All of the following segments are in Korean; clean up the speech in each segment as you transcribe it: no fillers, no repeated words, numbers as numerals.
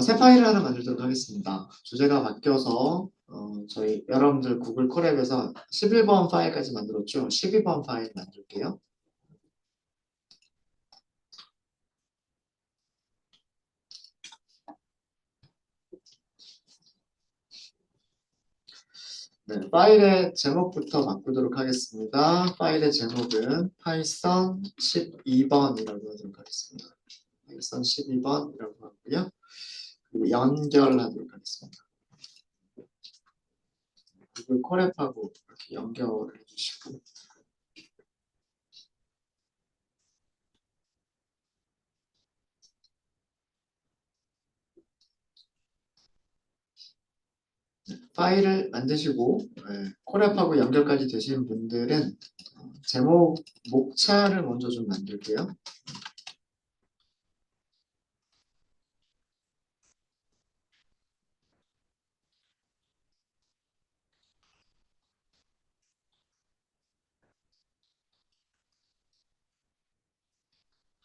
새 파일을 하나 만들도록 하겠습니다. 주제가 바뀌어서 저희 여러분들 구글 콜앱에서 11번 파일까지 만들었죠. 12번 파일 만들게요. 네, 파일의 제목부터 바꾸도록 하겠습니다. 파일의 제목은 파이썬 12번이라고 하도록 하겠습니다. 파이썬 12번이라고 하고요. 그리고 연결하도록 하겠습니다. 구글 콜앱하고 이렇게 연결을 해주시고 파일을 만드시고 콜앱하고 연결까지 되신 분들은 제목 목차를 먼저 좀 만들게요.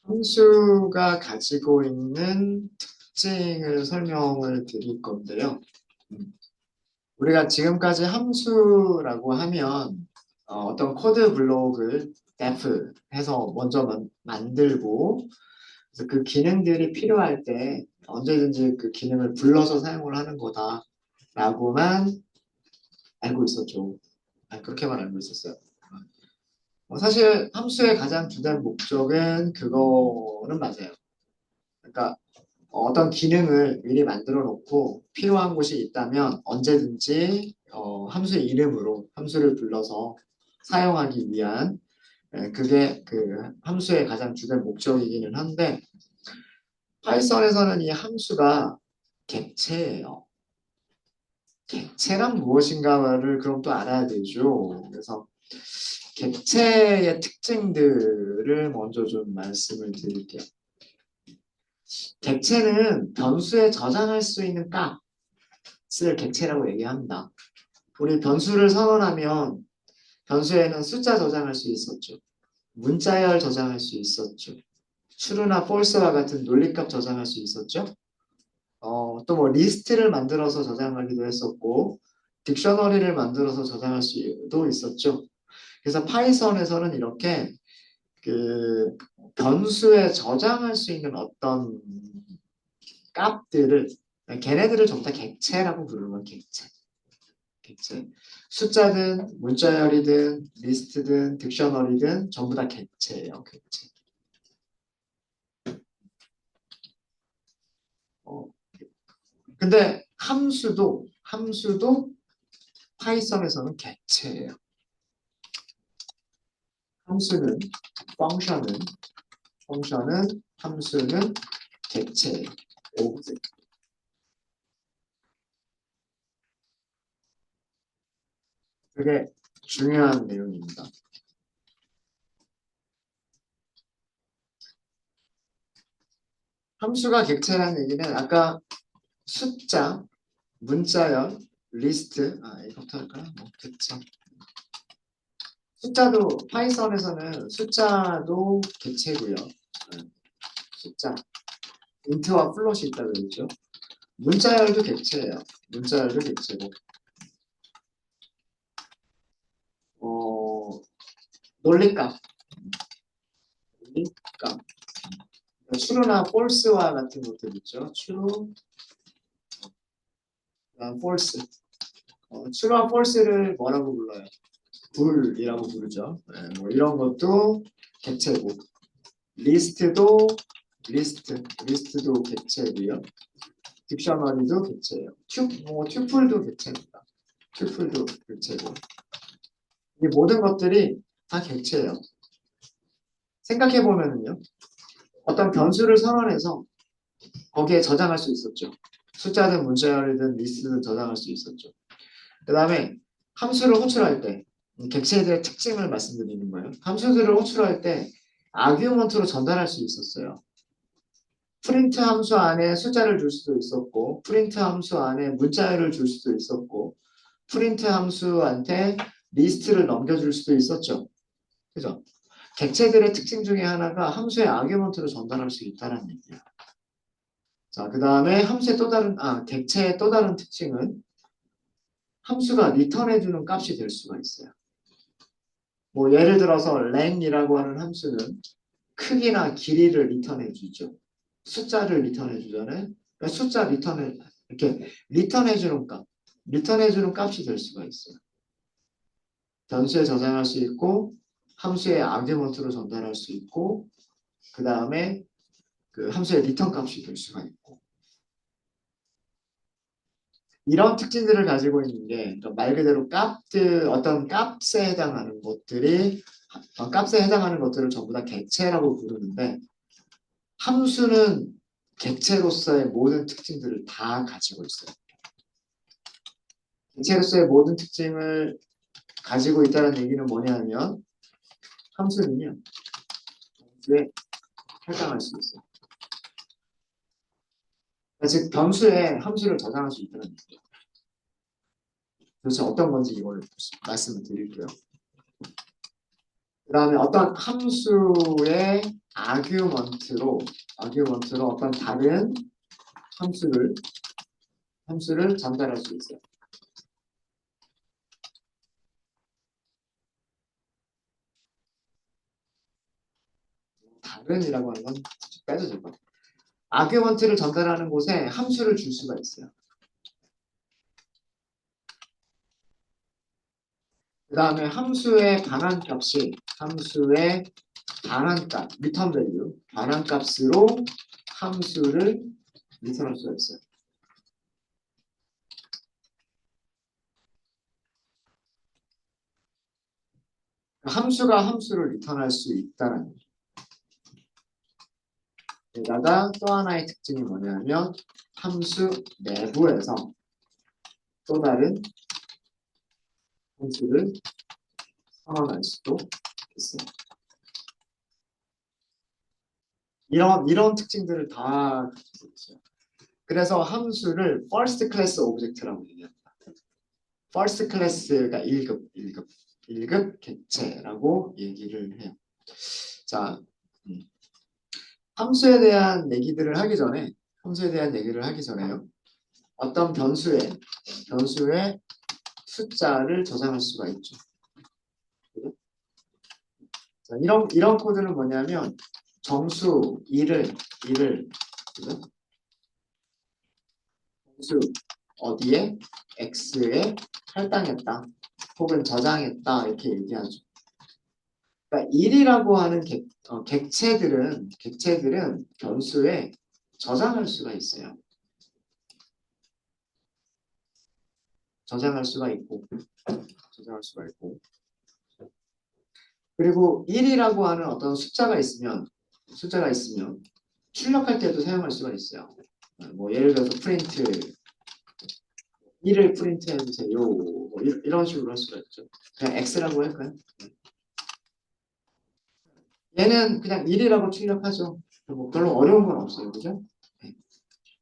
함수가 가지고 있는 특징을 설명을 드릴 건데요. 우리가 지금까지 함수라고 하면 어떤 코드 블록을 def 해서 먼저 만들고 그래서 그 기능들이 필요할 때 언제든지 그 기능을 불러서 사용을 하는 거다라고만 알고 있었죠. 그렇게만 알고 있었어요. 사실 함수의 가장 주된 목적은 그거는 맞아요. 그러니까 어떤 기능을 미리 만들어 놓고 필요한 곳이 있다면 언제든지 함수의 이름으로 함수를 불러서 사용하기 위한 그게 그 함수의 가장 주된 목적이기는 한데 파이썬에서는 이 함수가 객체예요. 객체란 무엇인가를 그럼 또 알아야 되죠. 그래서 객체의 특징들을 먼저 좀 말씀을 드릴게요. 객체는 변수에 저장할 수 있는 값을 객체라고 얘기합니다. 우리 변수를 선언하면 변수에는 숫자 저장할 수 있었죠. 문자열 저장할 수 있었죠. true나 false와 같은 논리값 저장할 수 있었죠. 또 뭐 리스트를 만들어서 저장하기도 했었고 딕셔너리를 만들어서 저장할 수도 있었죠. 그래서 파이썬에서는 이렇게 그 변수에 저장할 수 있는 어떤 값들을 걔네들을 전부 다 객체라고 부르는 건 객체. 객체. 숫자든 문자열이든 리스트든 딕셔너리든 전부 다 객체예요. 객체. 어, 근데 함수도 파이썬에서는 객체예요. 함수는 펑션은 함수는 객체예요. 오브젝트. 그게 중요한 내용입니다. 함수가 객체라는 얘기는 아까 숫자, 문자열, 리스트, 이것부터 할까요? 객체. 숫자도 파이썬에서는 숫자도 객체고요. 숫자, 인트와 플롯이 있다고 했죠. 문자열도 객체예요. 문자열도 객체고. 어, 논리값, 논리값. true나 false와 같은 것들 있죠. true, false. true와 false를 뭐라고 불러요? 불이라고 부르죠. 뭐 이런 것도 객체고. 리스트도 객체고요. 딕셔너리도 객체예요. 튜플도 객체입니다. 튜플도 객체고. 이 모든 것들이 다 객체예요. 생각해 보면은요. 어떤 변수를 선언해서 거기에 저장할 수 있었죠. 숫자든 문자열이든 리스트든 저장할 수 있었죠. 그 다음에 함수를 호출할 때 객체들의 특징을 말씀드리는 거예요. 함수들을 호출할 때 아규먼트로 전달할 수 있었어요. 프린트 함수 안에 숫자를 줄 수도 있었고 프린트 함수 안에 문자열을 줄 수도 있었고 프린트 함수한테 리스트를 넘겨줄 수도 있었죠. 그죠? 객체들의 특징 중에 하나가 함수의 아규먼트로 전달할 수 있다는 얘기예요. 자, 그 다음에 함수의 또 다른, 객체의 또 다른 특징은 함수가 리턴해주는 값이 될 수가 있어요. 뭐, 예를 들어서 leng이라고 하는 함수는 크기나 길이를 리턴해주죠. 숫자를 리턴해주잖아요. 그러니까 숫자 리턴을, 이렇게 리턴해주는 값, 리턴해주는 값이 될 수가 있어요. 변수에 저장할 수 있고, 함수의 아규먼트로 전달할 수 있고, 그 다음에 그 함수의 리턴 값이 될 수가 있고. 이런 특징들을 가지고 있는 게 말 그대로 어떤 값에 해당하는 것들이 값에 해당하는 것들을 전부 다 객체라고 부르는데 함수는 객체로서의 모든 특징들을 다 가지고 있어요. 객체로서의 모든 특징을 가지고 있다는 얘기는 뭐냐면 함수는요, 변수에 해당할 수 있어요. 즉 변수에 함수를 저장할 수 있다는 얘기예요. 도대체 어떤 건지 이걸 말씀을 드릴게요. 그 다음에 어떤 함수의 아규먼트로 어떤 다른 함수를 전달할 수 있어요. 다른이라고 하는 건 빼도 될 것 같아요. 아규먼트를 전달하는 곳에 함수를 줄 수가 있어요. 그 다음에 함수의 반환값, 리턴 밸류, 반환값으로 함수를 리턴할 수가 있어요. 함수가 함수를 리턴할 수 있다는 거죠. 게다가 또 하나의 특징이 뭐냐면 함수 내부에서 또 다른 함수를 선언할 수도 있어요. 이런 특징들을 다 가지고 있어요. 그래서 함수를 first class object라고 얘기합니다. first class가 1급 객체라고 얘기를 해요. 자, 함수에 대한 얘기를 하기 전에요. 어떤 변수에 숫자를 저장할 수가 있죠. 그죠? 자, 이런 코드는 뭐냐면 정수 1을 그죠? 정수 어디에 x에 할당했다 혹은 저장했다 이렇게 얘기하죠. 그러니까 1이라고 하는 객체들은 변수에 저장할 수가 있어요. 저장할 수가 있고 그리고 1이라고 하는 어떤 숫자가 있으면 출력할 때도 사용할 수가 있어요. 뭐 예를 들어서 프린트 1을 프린트 해주세요. 뭐 이런 식으로 할 수가 있죠. 그냥 x라고 할까요? 얘는 그냥 1이라고 출력하죠. 뭐 별로 어려운 건 없어요. 그죠? 네.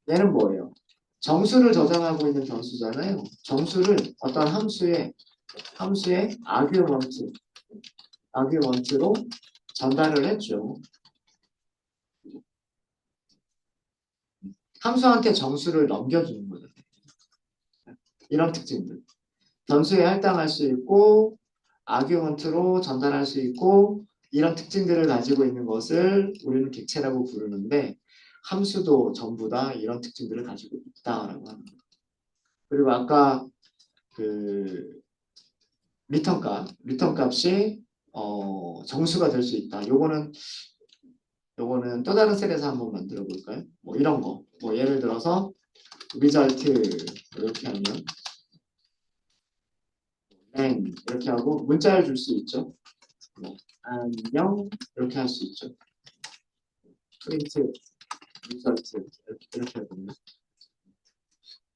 얘는 뭐예요? 정수를 저장하고 있는 변수잖아요. 정수를 어떤 함수의 아규먼트로 전달을 했죠. 함수한테 정수를 넘겨주는 거예요. 이런 특징들. 변수에 할당할 수 있고 아규먼트로 전달할 수 있고 이런 특징들을 가지고 있는 것을 우리는 객체라고 부르는데 함수도 전부 다 이런 특징들을 가지고 있다라고 하는 거예요. 그리고 아까 그 리턴 값이 정수가 될 수 있다. 요거는 또 다른 셀에서 한번 만들어 볼까요? 뭐 이런 거. 뭐 예를 들어서 result 이렇게 하면 이렇게 하고 문자를 줄 수 있죠. 뭐 안녕 이렇게 할 수 있죠. 프린트 result 이렇게 하거든요.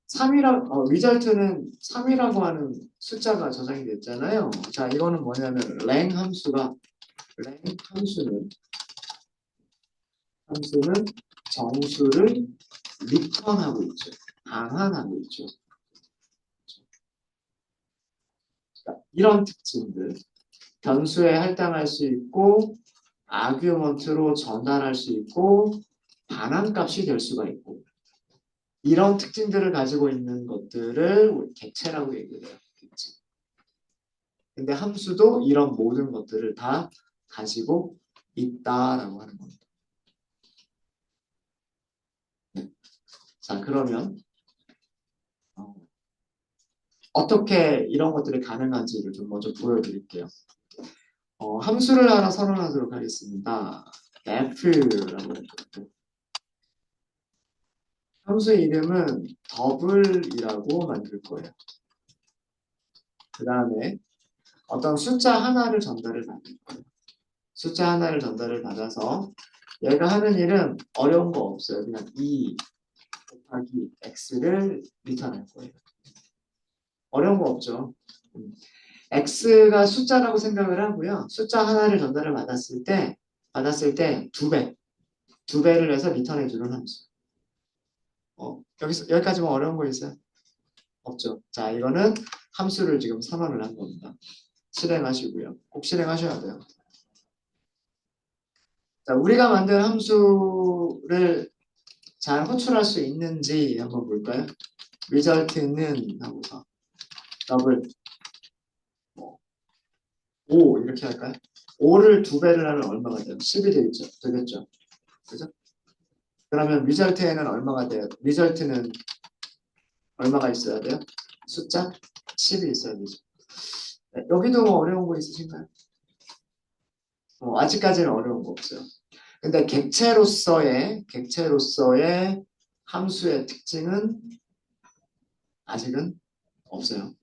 3이라는 3이라고 하는 숫자가 저장이 됐잖아요. 자, 이거는 뭐냐면 함수는 정수를 리턴하고 있죠. 반환하고 있죠. 그러니까 이런 특징들 변수에 할당할 수 있고 아규먼트로 전달할 수 있고 반환값이 될 수가 있고 이런 특징들을 가지고 있는 것들을 우리 객체라고 얘기를 해요. 객체. 근데 함수도 이런 모든 것들을 다 가지고 있다라고 하는 겁니다. 네. 자, 그러면 어떻게 이런 것들이 가능한지를 좀 먼저 보여드릴게요. 함수를 하나 선언하도록 하겠습니다. f라고 했고 함수 이름은 더블이라고 만들 거예요. 그 다음에 어떤 숫자 하나를 전달을 받을 거예요. 숫자 하나를 전달을 받아서 얘가 하는 일은 어려운 거 없어요. 그냥 2 곱하기 x를 리턴할 거예요. 어려운 거 없죠. x가 숫자라고 생각을 하고요. 숫자 하나를 전달을 받았을 때 두 배를 해서 리턴해 주는 함수. 여기까지만 어려운 거 있어요? 없죠. 자, 이거는 함수를 지금 선언을 한 겁니다. 실행하시고요. 꼭 실행하셔야 돼요. 자, 우리가 만든 함수를 잘 호출할 수 있는지 한번 볼까요? result는 하고서 더블 5 이렇게 할까요? 5를 두 배를 하면 얼마가 돼요? 10이 되겠죠? 그죠? 그러면 result에는 얼마가 돼요? result는 얼마가 있어야 돼요? 숫자 10이 있어야 되죠. 네, 여기도 뭐 어려운 거 있으신가요? 아직까지는 어려운 거 없어요. 근데 객체로서의 함수의 특징은 아직은 없어요.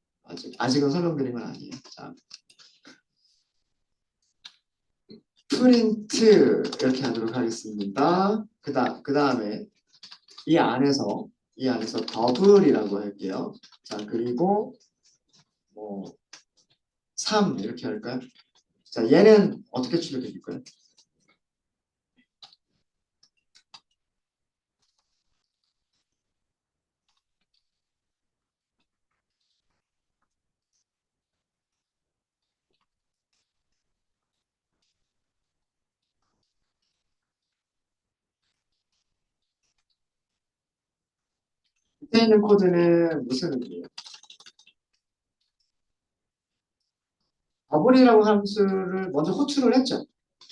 아직은 설명드린 건 아니에요. 자, 프린트 이렇게 하도록 하겠습니다. 그 다음에 이 안에서 더블이라고 할게요. 자, 그리고 뭐 3 이렇게 할까요? 자, 얘는 어떻게 출력해 줄까요? 밑에 있는 코드는 무슨 의미예요? 더블이라고 함수를 먼저 호출을 했죠.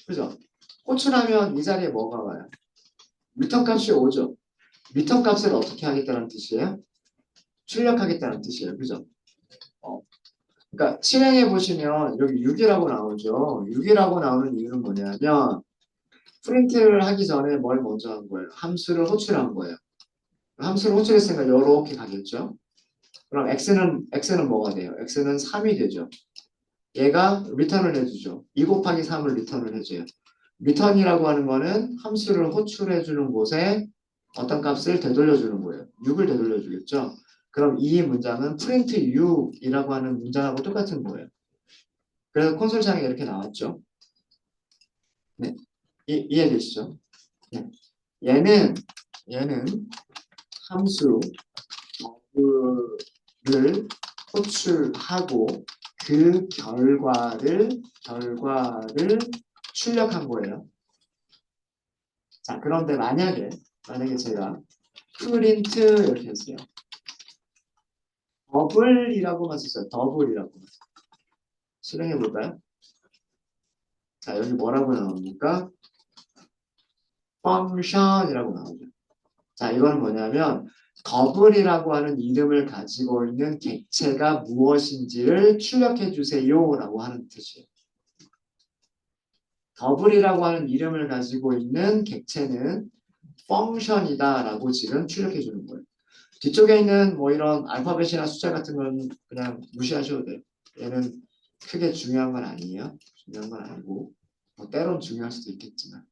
그죠? 호출하면 이 자리에 뭐가 와요? 리턴 값이 오죠. 리턴 값을 어떻게 하겠다는 뜻이에요? 출력하겠다는 뜻이에요. 그죠? 어, 그러니까 실행해 보시면 여기 6이라고 나오죠. 6이라고 나오는 이유는 뭐냐면 프린트를 하기 전에 뭘 먼저 한 거예요? 함수를 호출한 거예요. 함수를 호출했으니까 이렇게 가겠죠. 그럼 x는 뭐가 돼요? x는 3이 되죠. 얘가 리턴을 해주죠. 2 곱하기 3을 리턴을 해줘요. 리턴이라고 하는 거는 함수를 호출해주는 곳에 어떤 값을 되돌려주는 거예요. 6을 되돌려주겠죠. 그럼 이 문장은 print 6이라고 하는 문장하고 똑같은 거예요. 그래서 콘솔창에 이렇게 나왔죠. 네, 이해되시죠? 네. 얘는 함수 를 호출하고 그 결과를 출력한 거예요. 자, 그런데 만약에 제가 프린트 이렇게 했어요. 더블이라고만 썼어요. 더블이라고. 실행해 볼까요? 자, 여기 뭐라고 나옵니까? 펑션이라고 나오죠. 자, 이건 뭐냐면 더블이라고 하는 이름을 가지고 있는 객체가 무엇인지를 출력해 주세요라고 하는 뜻이에요. 더블이라고 하는 이름을 가지고 있는 객체는 펑션이다라고 지금 출력해 주는 거예요. 뒤쪽에 있는 뭐 이런 알파벳이나 숫자 같은 건 그냥 무시하셔도 돼요. 얘는 크게 중요한 건 아니에요. 중요한 건 아니고 뭐 때론 중요할 수도 있겠지만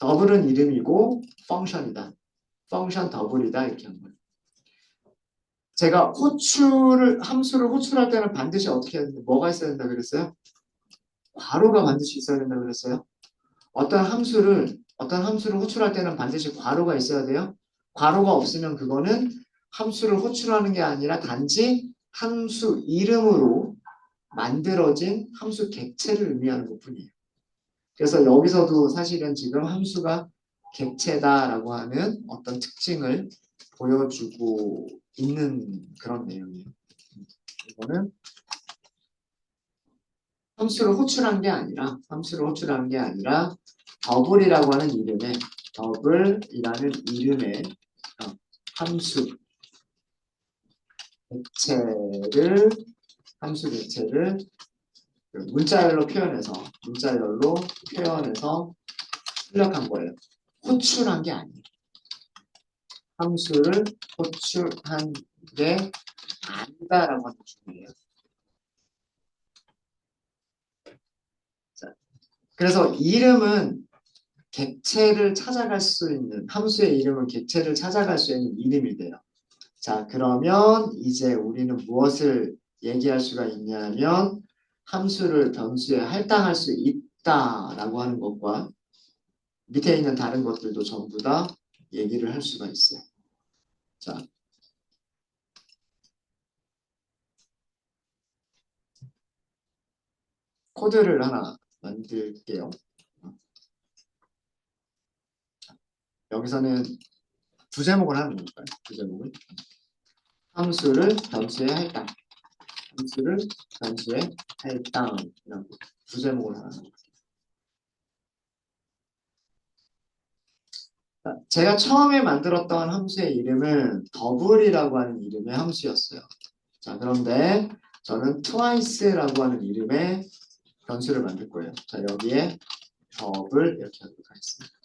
더블은 이름이고 펑션이다. 펑션 더블이다 이렇게 한 거예요. 제가 함수를 호출할 때는 반드시 어떻게 해야 된다? 뭐가 있어야 된다 그랬어요? 괄호가 반드시 있어야 된다 그랬어요? 어떤 함수를 호출할 때는 반드시 괄호가 있어야 돼요. 괄호가 없으면 그거는 함수를 호출하는 게 아니라 단지 함수 이름으로 만들어진 함수 객체를 의미하는 것뿐이에요. 그래서 여기서도 사실은 지금 함수가 객체다라고 하는 어떤 특징을 보여주고 있는 그런 내용이에요. 이거는 함수를 호출한 게 아니라 더블이라고 하는 이름의 더블이라는 이름의 함수 객체를 함수 객체를 문자열로 표현해서 출력한 거예요. 호출한 게 아니에요. 함수를 호출한 게 아니다라고 하는 중이에요. 자, 그래서 이름은 객체를 찾아갈 수 있는 함수의 이름은 객체를 찾아갈 수 있는 이름이 돼요. 자, 그러면 이제 우리는 무엇을 얘기할 수가 있냐면 함수를 변수에 할당할 수 있다라고 하는 것과 밑에 있는 다른 것들도 전부 다 얘기를 할 수가 있어요. 자, 코드를 하나 만들게요. 여기서는 두 제목을 하는 거니까요. 두 제목을 함수를 변수에 할당, 함수를 변수에 할당이라고 두 제목을 하는 거예요. 제가 처음에 만들었던 함수의 이름은 더블이라고 하는 이름의 함수였어요. 자, 그런데 저는 twice라고 하는 이름의 변수를 만들 거예요. 자, 여기에 더블 이렇게 하도록 하겠습니다.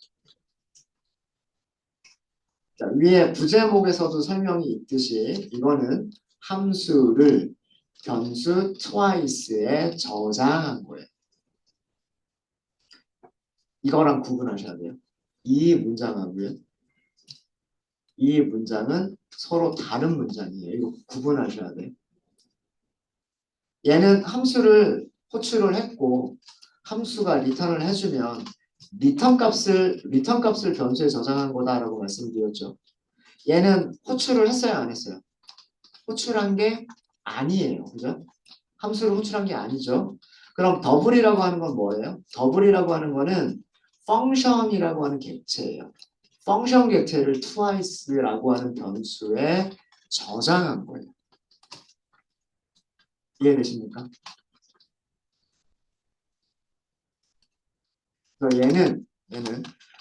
자, 위에 부제목에서도 설명이 있듯이 이거는 함수를 변수 twice에 저장한 거예요. 이거랑 구분하셔야 돼요. 이 문장하고요. 이 문장은 서로 다른 문장이에요. 이거 구분하셔야 돼요. 얘는 함수를 호출을 했고 함수가 리턴을 해주면 리턴 값을 변수에 저장한 거다라고 말씀드렸죠. 얘는 호출을 했어요, 안 했어요? 호출한 게 아니에요. 그죠? 함수를 호출한 게 아니죠. 그럼 더블이라고 하는 건 뭐예요? 더블이라고 하는 거는 펑션이라고 하는 객체예요. 펑션 객체를 twice라고 하는 변수에 저장한 거예요. 이해되십니까? 그래서 얘는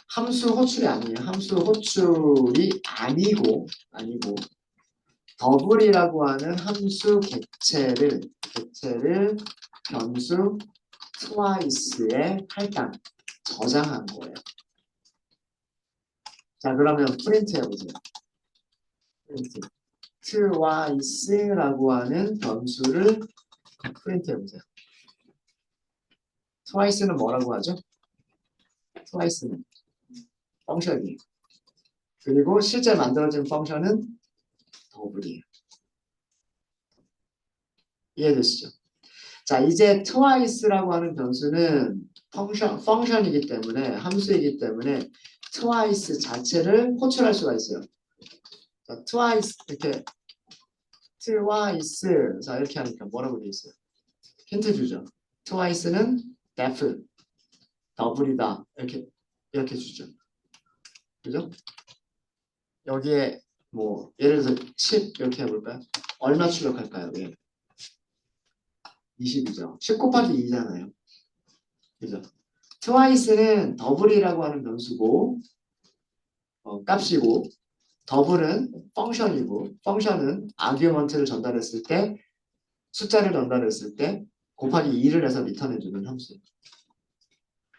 함수 호출이 아니에요. 함수 호출이 아니고 더블이라고 하는 함수 객체를 변수 twice에 할당 저장한 거예요. 자, 그러면 프린트 해보세요. 프린트. twice라고 하는 변수를 프린트 해보세요. twice는 뭐라고 하죠? twice는 펑션이에요. 그리고 실제 만들어진 펑션은 더블이에요. 이해되시죠? 자, 이제 twice라고 하는 변수는 펑션이기 때문에 함수이기 때문에 twice 자체를 호출할 수가 있어요. 자, twice 이렇게 twice 자 이렇게 하니까 뭐라고 되어 있어요? 힌트 주죠. twice는 def 더블이다 이렇게 주죠. 그죠? 여기에 뭐 예를 들어서 10 이렇게 해볼까요? 얼마 출력할까요? 예. 20이죠. 10 곱하기 2잖아요. 그죠? twice는 더블이라고 하는 변수고 값이고 더블은 펑션이고 펑션은 아규먼트를 전달했을 때 숫자를 전달했을 때 곱하기 2를 해서 리턴해주는 함수예요.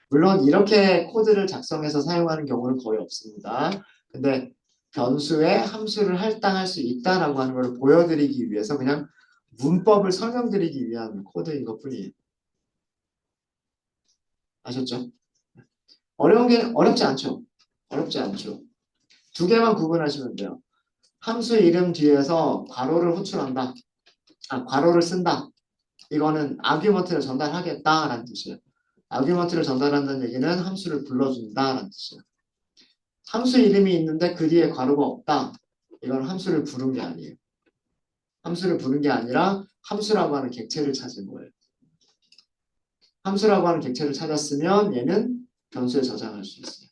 물론 이렇게 코드를 작성해서 사용하는 경우는 거의 없습니다. 근데 변수에 함수를 할당할 수 있다라고 하는 걸 보여드리기 위해서 그냥 문법을 설명드리기 위한 코드인 것뿐이에요. 아셨죠? 어렵지 않죠? 어렵지 않죠? 두 개만 구분하시면 돼요. 함수 이름 뒤에서 괄호를 호출한다. 괄호를 쓴다. 이거는 아규먼트를 전달하겠다라는 뜻이에요. 아규먼트를 전달한다는 얘기는 함수를 불러준다라는 뜻이에요. 함수 이름이 있는데 그 뒤에 괄호가 없다. 이건 함수를 부른 게 아니에요. 함수를 부른 게 아니라 함수라고 하는 객체를 찾은 거예요. 함수라고 하는 객체를 찾았으면 얘는 변수에 저장할 수 있어요.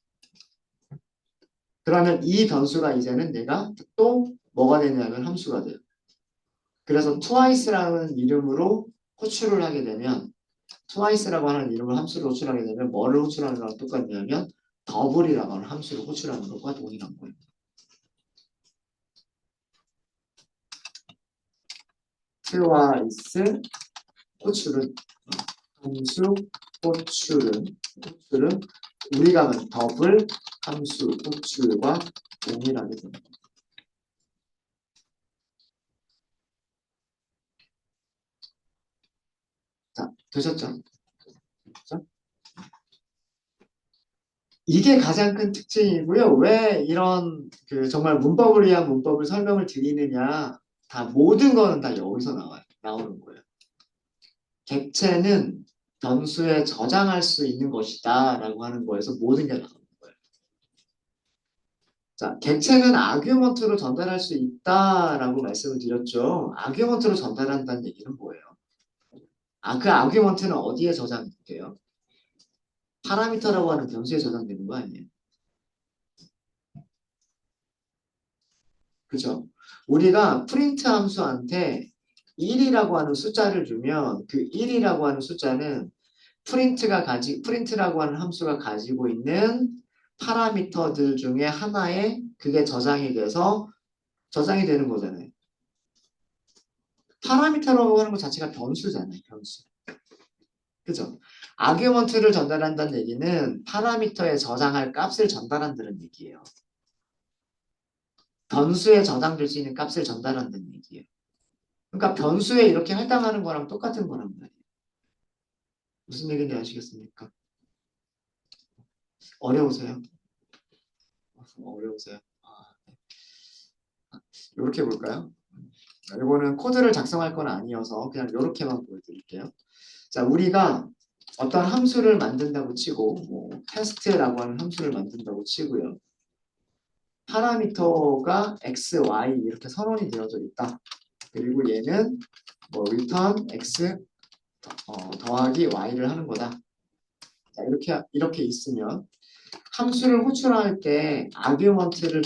그러면 이 변수가 이제는 내가 또 뭐가 되냐면 함수가 돼요. 그래서 twice라는 이름으로 호출을 하게 되면 twice라고 하는 이름을 함수로 호출하게 되면 뭐를 호출하는 거랑 똑같냐면 더블이라고 하는 함수를 호출하는 것과 동일한 거예요. twice 호출은 함수 호출은 우리가 하는 더블 함수 호출과 동일하게 됩니다. 자, 되셨죠? 그렇죠? 이게 가장 큰 특징이고요. 왜 이런 그 정말 문법을 위한 문법을 설명을 드리느냐? 다 모든 거는 다 여기서 나오는 거예요. 객체는 변수에 저장할 수 있는 것이다라고 하는 거에서 모든 게 나오는 거예요. 자, 객체는 아규먼트로 전달할 수 있다라고 말씀을 드렸죠. 아규먼트로 전달한다는 얘기는 뭐예요? 그 아규먼트는 어디에 저장돼요? 파라미터라고 하는 변수에 저장되는 거 아니에요? 그죠? 우리가 프린트 함수한테 1이라고 하는 숫자를 주면 그 1이라고 하는 숫자는 프린트라고 하는 함수가 가지고 있는 파라미터들 중에 하나에 그게 저장이 되는 거잖아요. 파라미터라고 하는 것 자체가 변수잖아요, 변수. 그죠? 아규먼트를 전달한다는 얘기는 파라미터에 저장할 값을 전달한다는 얘기예요. 변수에 저장될 수 있는 값을 전달한다는 얘기예요. 그러니까 변수에 이렇게 할당하는 거랑 똑같은 거란 말이에요. 무슨 얘기인지 아시겠습니까? 어려우세요? 어려우세요? 네. 이렇게 볼까요? 이거는 코드를 작성할 건 아니어서 그냥 이렇게만 보여드릴게요. 자, 우리가 어떤 함수를 만든다고 치고 뭐 테스트라고 하는 함수를 만든다고 치고요. 파라미터가 x, y 이렇게 선언이 되어져 있다. 그리고 얘는 뭐 return x 더하기 y를 하는 거다. 자, 이렇게 있으면 함수를 호출할 때 아규먼트를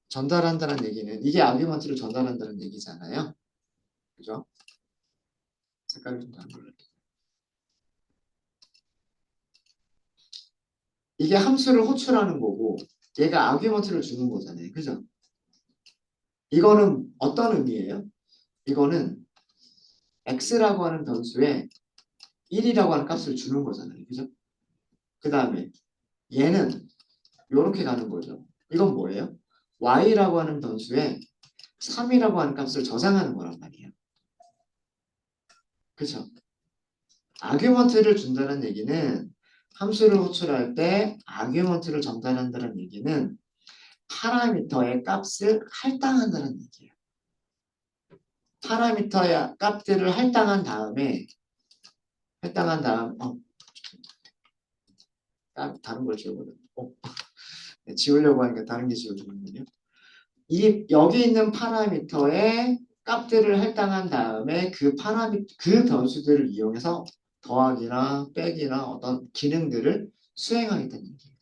전달한다는 얘기는 이게 아규먼트를 전달한다는 얘기잖아요. 그죠? 색깔을 좀 다른 걸로. 이게 함수를 호출하는 거고 얘가 아규먼트를 주는 거잖아요. 그죠? 이거는 어떤 의미예요? 이거는 x라고 하는 변수에 1이라고 하는 값을 주는 거잖아요. 그죠? 그 다음에 얘는 이렇게 가는 거죠. 이건 뭐예요? y라고 하는 변수에 3이라고 하는 값을 저장하는 거란 말이에요. 그죠? 아규먼트를 준다는 얘기는 함수를 호출할 때 아규먼트를 전달한다는 얘기는 파라미터의 값을 할당한다는 얘기예요. 파라미터의 값들을 할당한 다음 다른 걸 지우거든요. 네, 지우려고 하니까 다른 게 지워지는군요. 여기 있는 파라미터의 값들을 할당한 다음에 그 변수들을 이용해서 더하기나 빼기나 어떤 기능들을 수행하겠다는 얘기예요.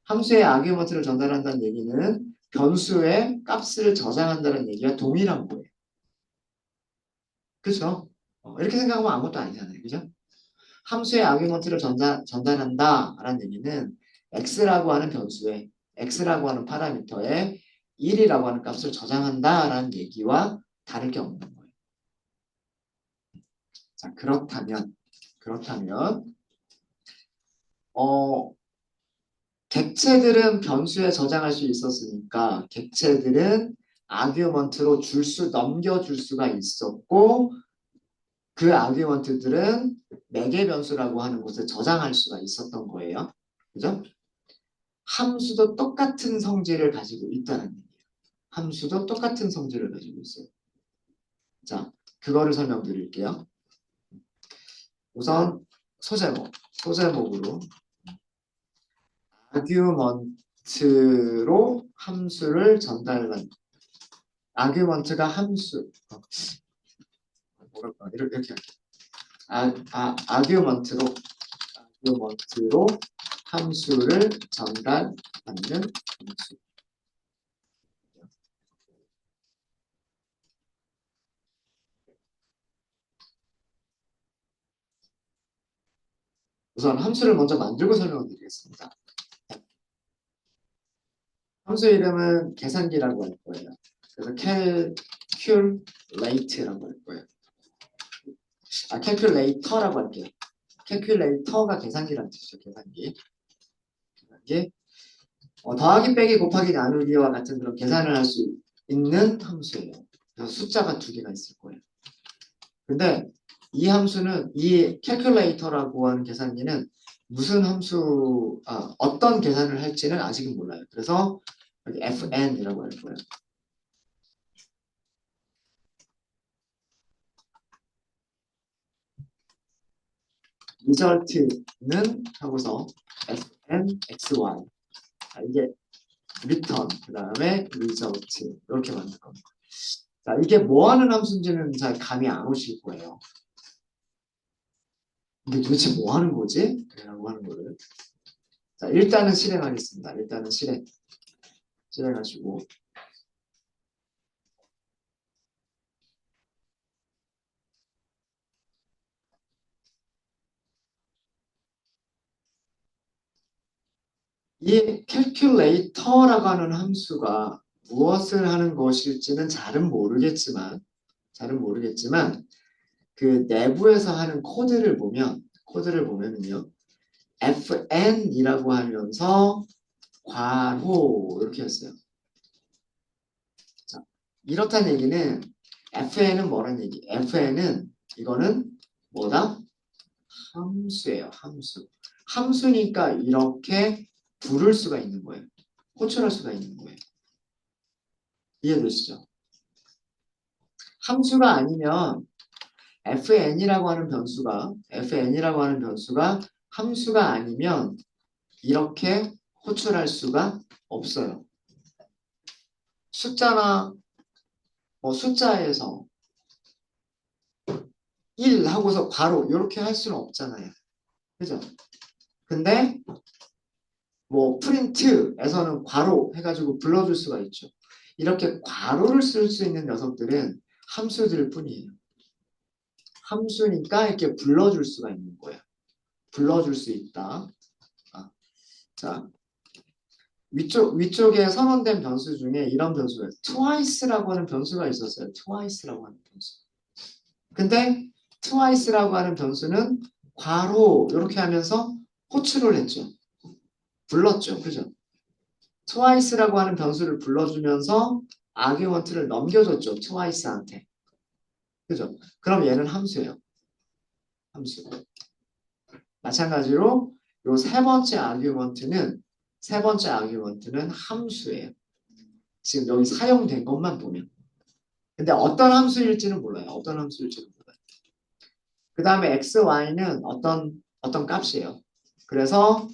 함수의 아규먼트를 전달한다는 얘기는 변수의 값을 저장한다는 얘기와 동일한 거예요. 그죠? 이렇게 생각하면 아무것도 아니잖아요. 그죠? 함수의 아규먼트를 전달한다라는 얘기는 x라고 하는 파라미터에 1이라고 하는 값을 저장한다라는 얘기와 다를 게 없는 거예요. 자, 그렇다면 객체들은 변수에 저장할 수 있었으니까 객체들은 아규먼트로 넘겨줄 수가 있었고 그 아규먼트들은 매개 변수라고 하는 곳에 저장할 수가 있었던 거예요. 그죠? 함수도 똑같은 성질을 가지고 있다는 얘기예요. 함수도 똑같은 성질을 가지고 있어요. 자, 그거를 설명드릴게요. 우선 소제목으로 아규먼트로 함수를 전달한 아규먼트가 뭐랄까 이렇게 할게요. 아규먼트로 함수를 전달받는 함수. 우선 함수를 먼저 만들고 설명을 드리겠습니다. 함수 이름은 계산기라고 할 거예요. 그래서 calculate라고 할 거예요. calculator라고 할게요. calculator가 계산기라는 뜻이죠. 계산기. 더하기, 빼기, 곱하기, 나누기와 같은 그런 계산을 할 수 있는 함수예요. 그래서 숫자가 두 개가 있을 거예요. 근데 이 함수는 이 calculator라고 하는 계산기는 무슨 어떤 계산을 할지는 아직은 몰라요. 그래서 여기 fn이라고 할 거예요. result는 하고서 fn xy. 이게 return 그 다음에 result 이렇게 만들 겁니다. 자, 이게 뭐 하는 함수인지는 잘 감이 안 오실 거예요. 이게 도대체 뭐 하는 거지? 라고 하는 거를. 자, 일단은 실행하겠습니다. 일단은 실행하시고. 이 calculator라고 하는 함수가 무엇을 하는 것일지는 잘은 모르겠지만, 그 내부에서 하는 코드를 보면은요, fn이라고 하면서 괄호 이렇게 했어요. 자, 이렇다는 얘기는 fn은 뭐란 얘기? fn은 이거는 뭐다? 함수예요. 함수. 함수니까 이렇게 부를 수가 있는 거예요. 호출할 수가 있는 거예요. 이해되시죠? 함수가 아니면 fn이라고 하는 변수가 함수가 아니면 이렇게 호출할 수가 없어요. 숫자나 숫자에서 1 하고서 괄호 이렇게 할 수는 없잖아요. 그죠? 근데 프린트에서는 괄호 해가지고 불러줄 수가 있죠. 이렇게 괄호를 쓸 수 있는 녀석들은 함수들 뿐이에요. 함수니까 이렇게 불러줄 수가 있는 거예요. 불러줄 수 있다. 자, 위쪽에 선언된 변수 중에 이런 변수가 twice라고 하는 변수가 있었어요. twice라고 하는 변수. 근데 twice라고 하는 변수는 괄호 이렇게 하면서 호출을 했죠. 불렀죠. 그죠? twice라고 하는 변수를 불러주면서 argument를 넘겨줬죠. twice한테. 그죠? 그럼 얘는 함수예요. 함수. 마찬가지로 요 세 번째 아규먼트는 함수예요. 지금 여기 사용된 것만 보면. 근데 어떤 함수일지는 몰라요. 어떤 함수일지는 몰라요. 그 다음에 x, y는 어떤 값이에요. 그래서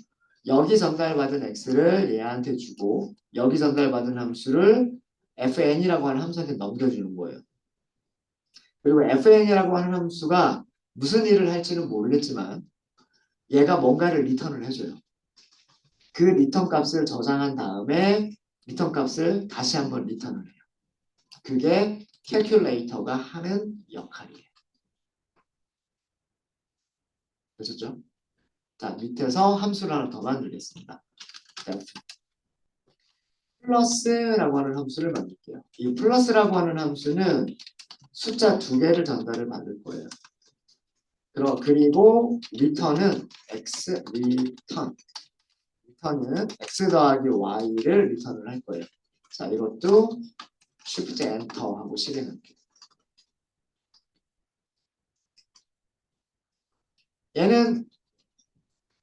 여기 전달받은 x를 얘한테 주고 여기 전달받은 함수를 fn이라고 하는 함수한테 넘겨주는 거예요. 그리고 fn이라고 하는 함수가 무슨 일을 할지는 모르겠지만 얘가 뭔가를 리턴을 해줘요. 그 리턴 값을 저장한 다음에 리턴 값을 다시 한번 리턴을 해요. 그게 캘큘레이터가 하는 역할이에요. 되셨죠? 자, 밑에서 함수를 하나 더 만들겠습니다. 플러스라고 하는 함수를 만들게요. 이 플러스라고 하는 함수는 숫자 두 개를 전달을 받을 거예요. 그리고 리턴은 리턴은 x 더하기 y를 리턴을 할 거예요. 자, 이것도 Shift Enter 하고 실행할게요. 얘는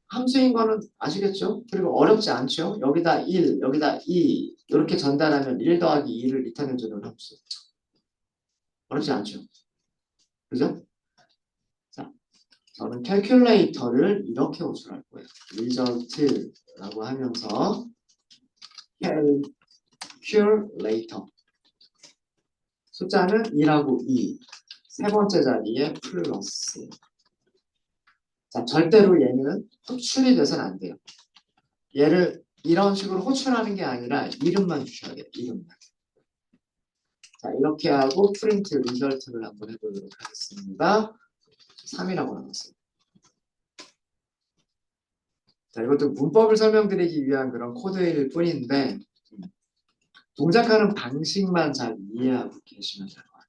함수인 거는 아시겠죠? 그리고 어렵지 않죠? 여기다 1, 여기다 2 이렇게 전달하면 1 더하기 2를 리턴해주는 함수. 어렵지 않죠? 그죠? 자, 저는 캘큘레이터를 이렇게 호출할 거예요. result라고 하면서 calculator 숫자는 2하고 2 세 번째 자리에 플러스. 자, 절대로 얘는 호출이 돼서는 안 돼요. 얘를 이런 식으로 호출하는 게 아니라 이름만 주셔야 돼요. 이름만. 자, 이렇게 하고 프린트 리절트를 한번 해보도록 하겠습니다. 3이라고 나왔어요. 자, 이것도 문법을 설명드리기 위한 그런 코드일 뿐인데 동작하는 방식만 잘 이해하고 계시면 될 것 같아요.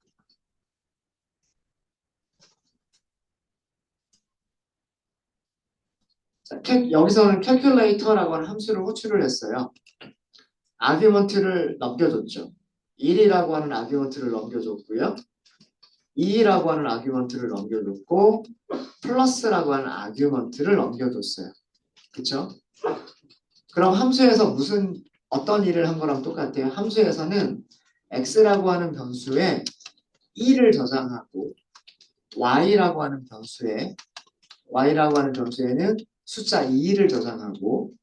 자, 여기서는 calculator라고 하는 함수를 호출을 했어요. 아규먼트를 넘겨줬죠. 1이라고 하는 아규먼트를 넘겨줬고요. 2라고 하는 아규먼트를 넘겨줬고 플러스라고 하는 아규먼트를 넘겨줬어요. 그쵸? 그럼 함수에서 어떤 일을 한 거랑 똑같아요. 함수에서는 x라고 하는 변수에 2를 저장하고 y라고 하는 변수에는 숫자 2를 저장하고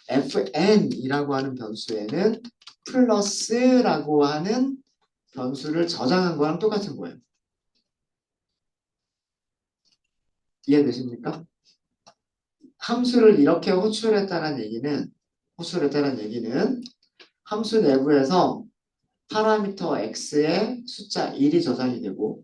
fn이라고 하는 변수에는 플러스라고 하는 변수를 저장한 거랑 똑같은 거예요. 이해되십니까? 함수를 이렇게 호출했다는 얘기는 함수 내부에서 파라미터 x에 숫자 1이 저장이 되고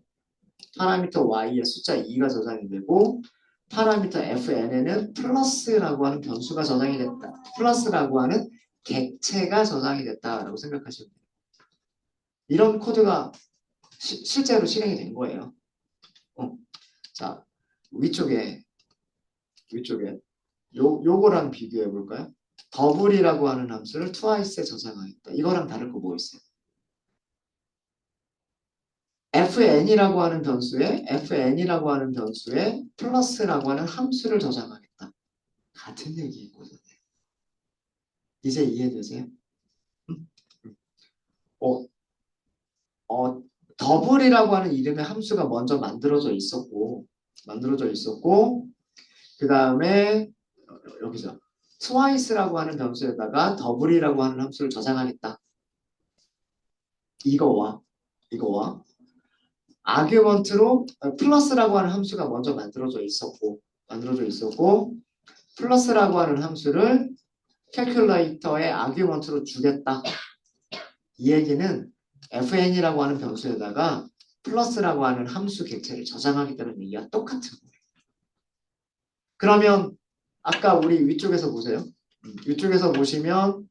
파라미터 y에 숫자 2가 저장이 되고 파라미터 fn에는 플러스라고 하는 변수가 저장이 됐다. 플러스라고 하는 객체가 저장이 됐다라고 생각하시면 돼요. 이런 코드가 실제로 실행이 된 거예요. 자, 위쪽에 요거랑 비교해 볼까요? 더블이라고 하는 함수를 twice에 저장하겠다. 이거랑 다를 거 뭐 있어요? fn이라고 하는 변수에 플러스라고 하는 함수를 저장하겠다. 같은 얘기거든요. 이제 이해되세요? 어, 더블이라고 하는 이름의 함수가 먼저 만들어져 있었고 그 다음에 여기서 twice라고 하는 변수에다가 더블이라고 하는 함수를 저장하겠다. 이거와 아규먼트로 플러스라고 하는 함수가 먼저 만들어져 있었고 플러스라고 하는 함수를 캘큘레이터의 아규먼트로 주겠다. 이 얘기는 fn이라고 하는 변수에다가 플러스라고 하는 함수 객체를 저장하겠다는 얘기가 똑같은 거예요. 그러면 아까 우리 위쪽에서 보세요. 위쪽에서 보시면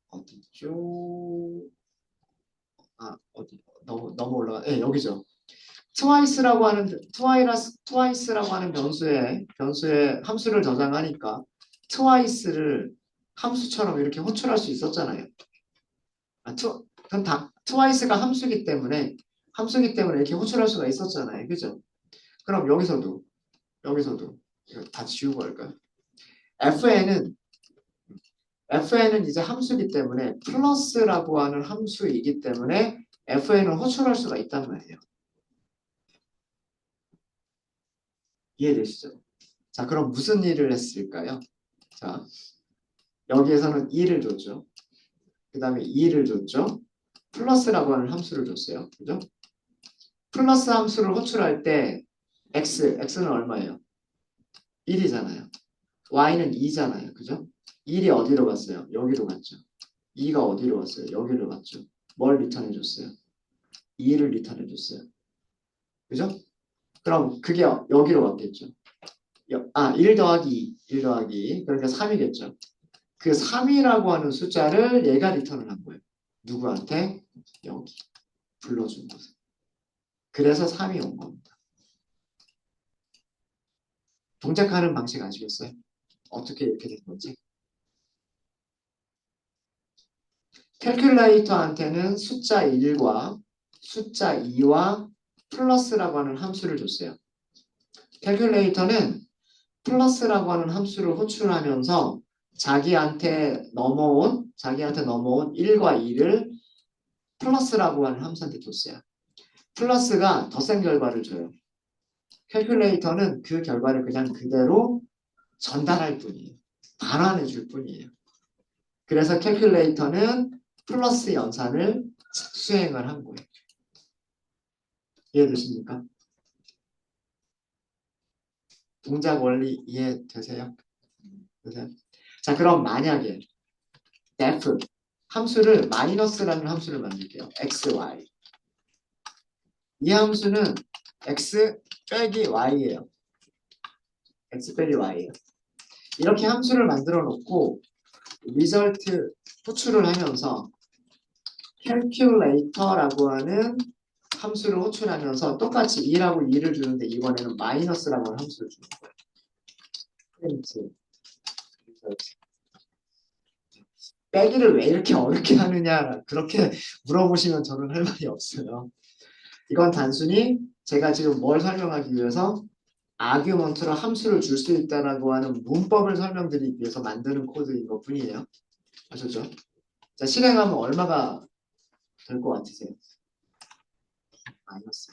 어디죠? 어디 너무 올라가. 네, 여기죠. twice라고 하는 변수에 함수를 저장하니까 twice를 함수처럼 이렇게 호출할 수 있었잖아요. 그럼 twice가 함수기 때문에 이렇게 호출할 수가 있었잖아요. 그죠? 그럼 여기서도 이거 다 지우고 할까요? fn은 이제 함수기 때문에 플러스라고 하는 함수이기 때문에 fn을 호출할 수가 있단 말이에요. 이해되시죠? 자, 그럼 무슨 일을 했을까요? 자, 여기에서는 2를 줬죠. 그 다음에 2를 줬죠. 플러스라고 하는 함수를 줬어요. 그죠? 플러스 함수를 호출할 때 x는 얼마예요? 1이잖아요. y는 2잖아요. 그죠? 1이 어디로 갔어요? 여기로 갔죠. 2가 어디로 갔어요? 여기로 갔죠. 뭘 리턴해 줬어요? 2를 리턴해 줬어요. 그죠? 그럼 그게 여기로 갔겠죠. 1 더하기 2. 그러니까 3이겠죠. 그 3이라고 하는 숫자를 얘가 리턴을 한 거예요. 누구한테? 여기. 불러준 곳에. 그래서 3이 온 겁니다. 동작하는 방식 아시겠어요? 어떻게 이렇게 된 건지. 캘큘레이터한테는 숫자 1과 숫자 2와 플러스라고 하는 함수를 줬어요. 캘큘레이터는 플러스라고 하는 함수를 호출하면서 자기한테 넘어온 1과 2를 플러스라고 하는 함수한테 줬어요. 플러스가 더 센 결과를 줘요. 캘큘레이터는 그 결과를 그냥 그대로 전달할 뿐이에요. 반환해 줄 뿐이에요. 그래서 캘큘레이터는 플러스 연산을 수행을 한 거예요. 이해되십니까? 동작 원리 이해되세요? 되세요? 자, 그럼 만약에 def 함수를 마이너스라는 함수를 만들게요. x, y. 이 함수는 x 빼기 y예요. x 빼기 y예요. 이렇게 함수를 만들어 놓고 리절트 호출을 하면서 calculator라고 하는 함수를 호출하면서 똑같이 2라고 2를 주는데 이번에는 마이너스라고 하는 함수를 주는 거예요. 프린트 리절트. 빼기를 왜 이렇게 어렵게 하느냐 그렇게 물어보시면 저는 할 말이 없어요. 이건 단순히 제가 지금 뭘 설명하기 위해서 아규먼트로 함수를 줄 수 있다라고 하는 문법을 설명드리기 위해서 만드는 코드인 것 뿐이에요. 아셨죠? 자, 실행하면 얼마가 될 것 같으세요? 마이너스.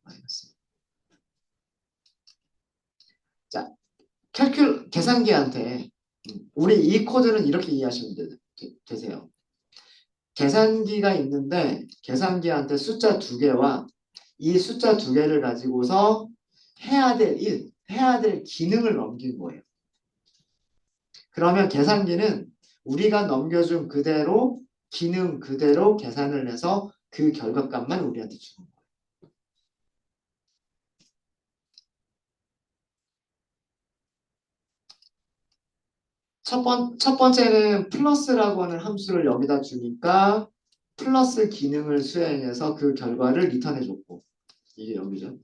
마이너스. 자, 계산기한테 우리 이 코드는 이렇게 이해하시면 되세요. 계산기가 있는데 계산기한테 숫자 2개와 이 숫자 2개를 가지고서 해야 될 기능을 넘긴 거예요. 그러면 계산기는 우리가 넘겨준 그대로 기능 그대로 계산을 해서 그 결과값만 우리한테 주는 거예요. 첫 번째는 플러스라고 하는 함수를 여기다 주니까 플러스 기능을 수행해서 그 결과를 리턴해 줬고 이게 여기죠.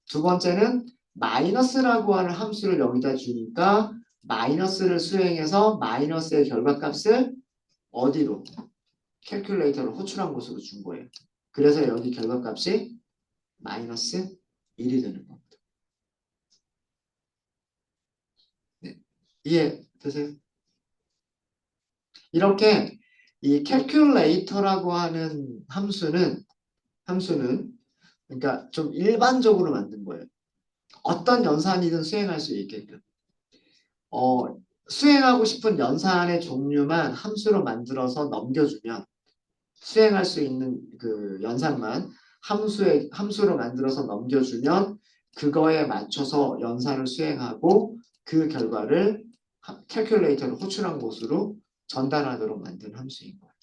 두 번째는 마이너스라고 하는 함수를 여기다 주니까 마이너스를 수행해서 마이너스의 결과값을 어디로? 캘큘레이터로 호출한 곳으로 준 거예요. 그래서 여기 결과값이 마이너스 1이 되는 겁니다. 네. 이해되세요? 이렇게 이 캘큘레이터라고 하는 함수는 그러니까 좀 일반적으로 만든 거예요. 어떤 연산이든 수행할 수 있게끔. 수행하고 싶은 연산의 종류만 함수로 만들어서 넘겨주면 수행할 수 있는 그 연산만 함수로 만들어서 넘겨주면 그거에 맞춰서 연산을 수행하고 그 결과를 캘큘레이터를 호출한 곳으로 전달하도록 만든 함수인 거예요.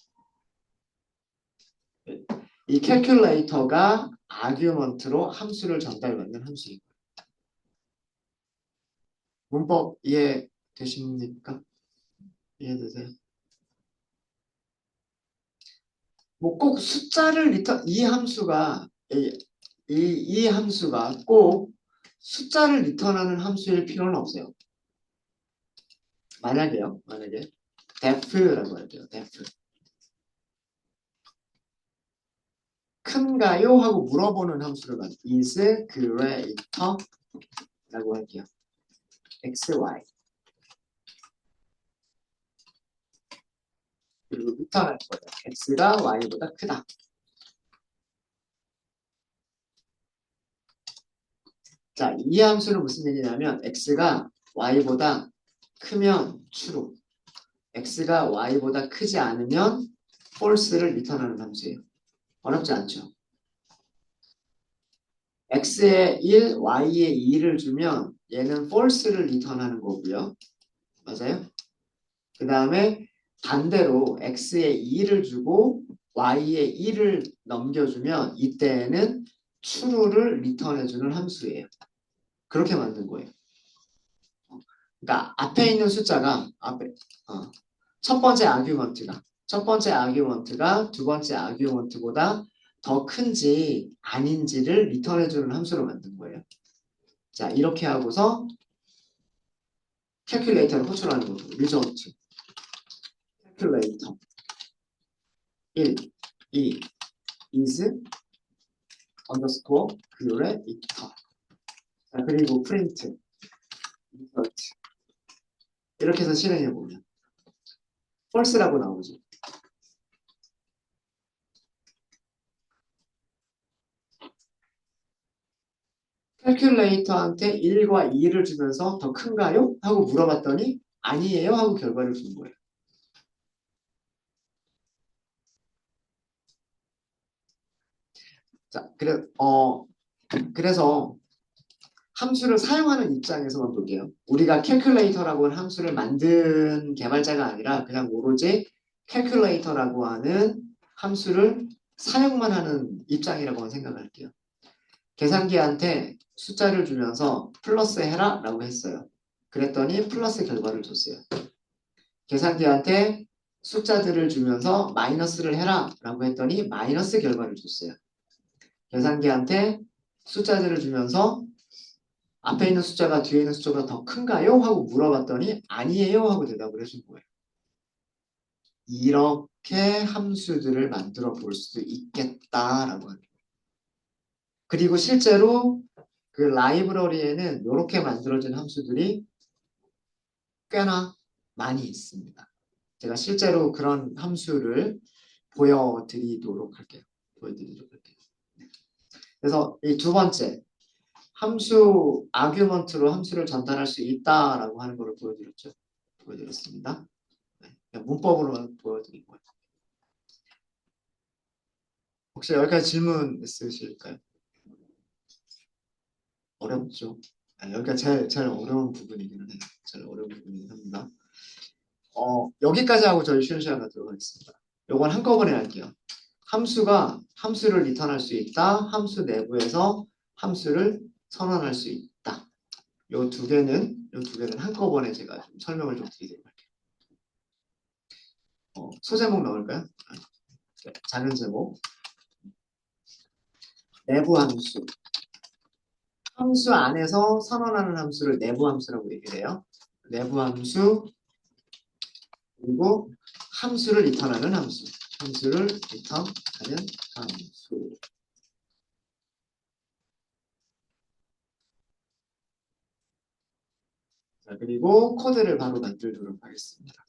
이 캘큘레이터가 아규먼트로 함수를 전달받는 함수인 거예요. 문법 이해되십니까? 이해되세요? 뭐 꼭 숫자를 이 함수가 꼭 숫자를 리턴하는 함수일 필요는 없어요. 만약에 def라고 할게요. def 큰가요? 하고 물어보는 함수를 가지고 is greater 라고 할게요. x, y 그리고 리턴할 거예요. x가 y보다 크다. 자, 이 함수는 무슨 얘기냐면 x가 y보다 크면 true, x가 y보다 크지 않으면 false를 리턴하는 함수예요. 어렵지 않죠? x에 1, y에 2를 주면 얘는 false를 리턴하는 거고요. 맞아요? 그 다음에 반대로 x에 2를 주고 y에 1을 넘겨주면 이때에는 true를 리턴해주는 함수예요. 그렇게 만든 거예요. 그러니까 앞에 있는 숫자가 첫 번째 아규먼트가 두 번째 아규먼트보다 더 큰지 아닌지를 리턴해주는 함수로 만든 거예요. 자, 이렇게 하고서 캘큘레이터를 호출하는 거죠. 리조트 캘큘레이터 1, 2, is 언더스코어 creator. 자, 그리고 프린트 리조트 이렇게 해서 실행해 보면 false라고 나오죠. 캘큘레이터한테 1과 2를 주면서 더 큰가요? 하고 물어봤더니 아니에요 하고 결과를 준 거예요. 자, 그래서 함수를 사용하는 입장에서만 볼게요. 우리가 캘큘레이터라고 하는 함수를 만든 개발자가 아니라 그냥 오로지 캘큘레이터라고 하는 함수를 사용만 하는 입장이라고 생각할게요. 계산기한테 숫자를 주면서 플러스 해라 라고 했어요. 그랬더니 플러스 결과를 줬어요. 계산기한테 숫자들을 주면서 마이너스를 해라 라고 했더니 마이너스 결과를 줬어요. 계산기한테 숫자들을 주면서 앞에 있는 숫자가 뒤에 있는 숫자가 더 큰가요? 하고 물어봤더니 아니에요 하고 대답을 해준 거예요. 이렇게 함수들을 만들어 볼 수도 있겠다라고 하는 거예요. 그리고 실제로 그 라이브러리에는 이렇게 만들어진 함수들이 꽤나 많이 있습니다. 제가 실제로 그런 함수를 보여드리도록 할게요. 그래서 이 두 번째, 함수 아규먼트로 함수를 전달할 수 있다라고 하는 것을 보여드렸죠. 보여드렸습니다. 네, 문법으로만 보여드린 거예요. 혹시 여기까지 질문 있으실까요? 어렵죠? 네, 여기가 제일 어려운 부분이기는 해요. 제일 어려운 부분이긴 합니다. 여기까지 하고 저희 쉬는 시간 갖도록 하겠습니다. 요건 한꺼번에 할게요. 함수를 리턴할 수 있다. 함수 내부에서 함수를 선언할 수 있다. 요 두 개는 한꺼번에 제가 좀 설명을 좀 드리도록 할게요. 소제목 넣을까요? 네, 작은 제목. 내부 함수. 함수 안에서 선언하는 함수를 내부 함수라고 얘기를 해요. 내부 함수, 그리고 함수를 리턴하는 함수. 함수를 리턴하는 함수. 자, 그리고 코드를 바로 만들도록 하겠습니다.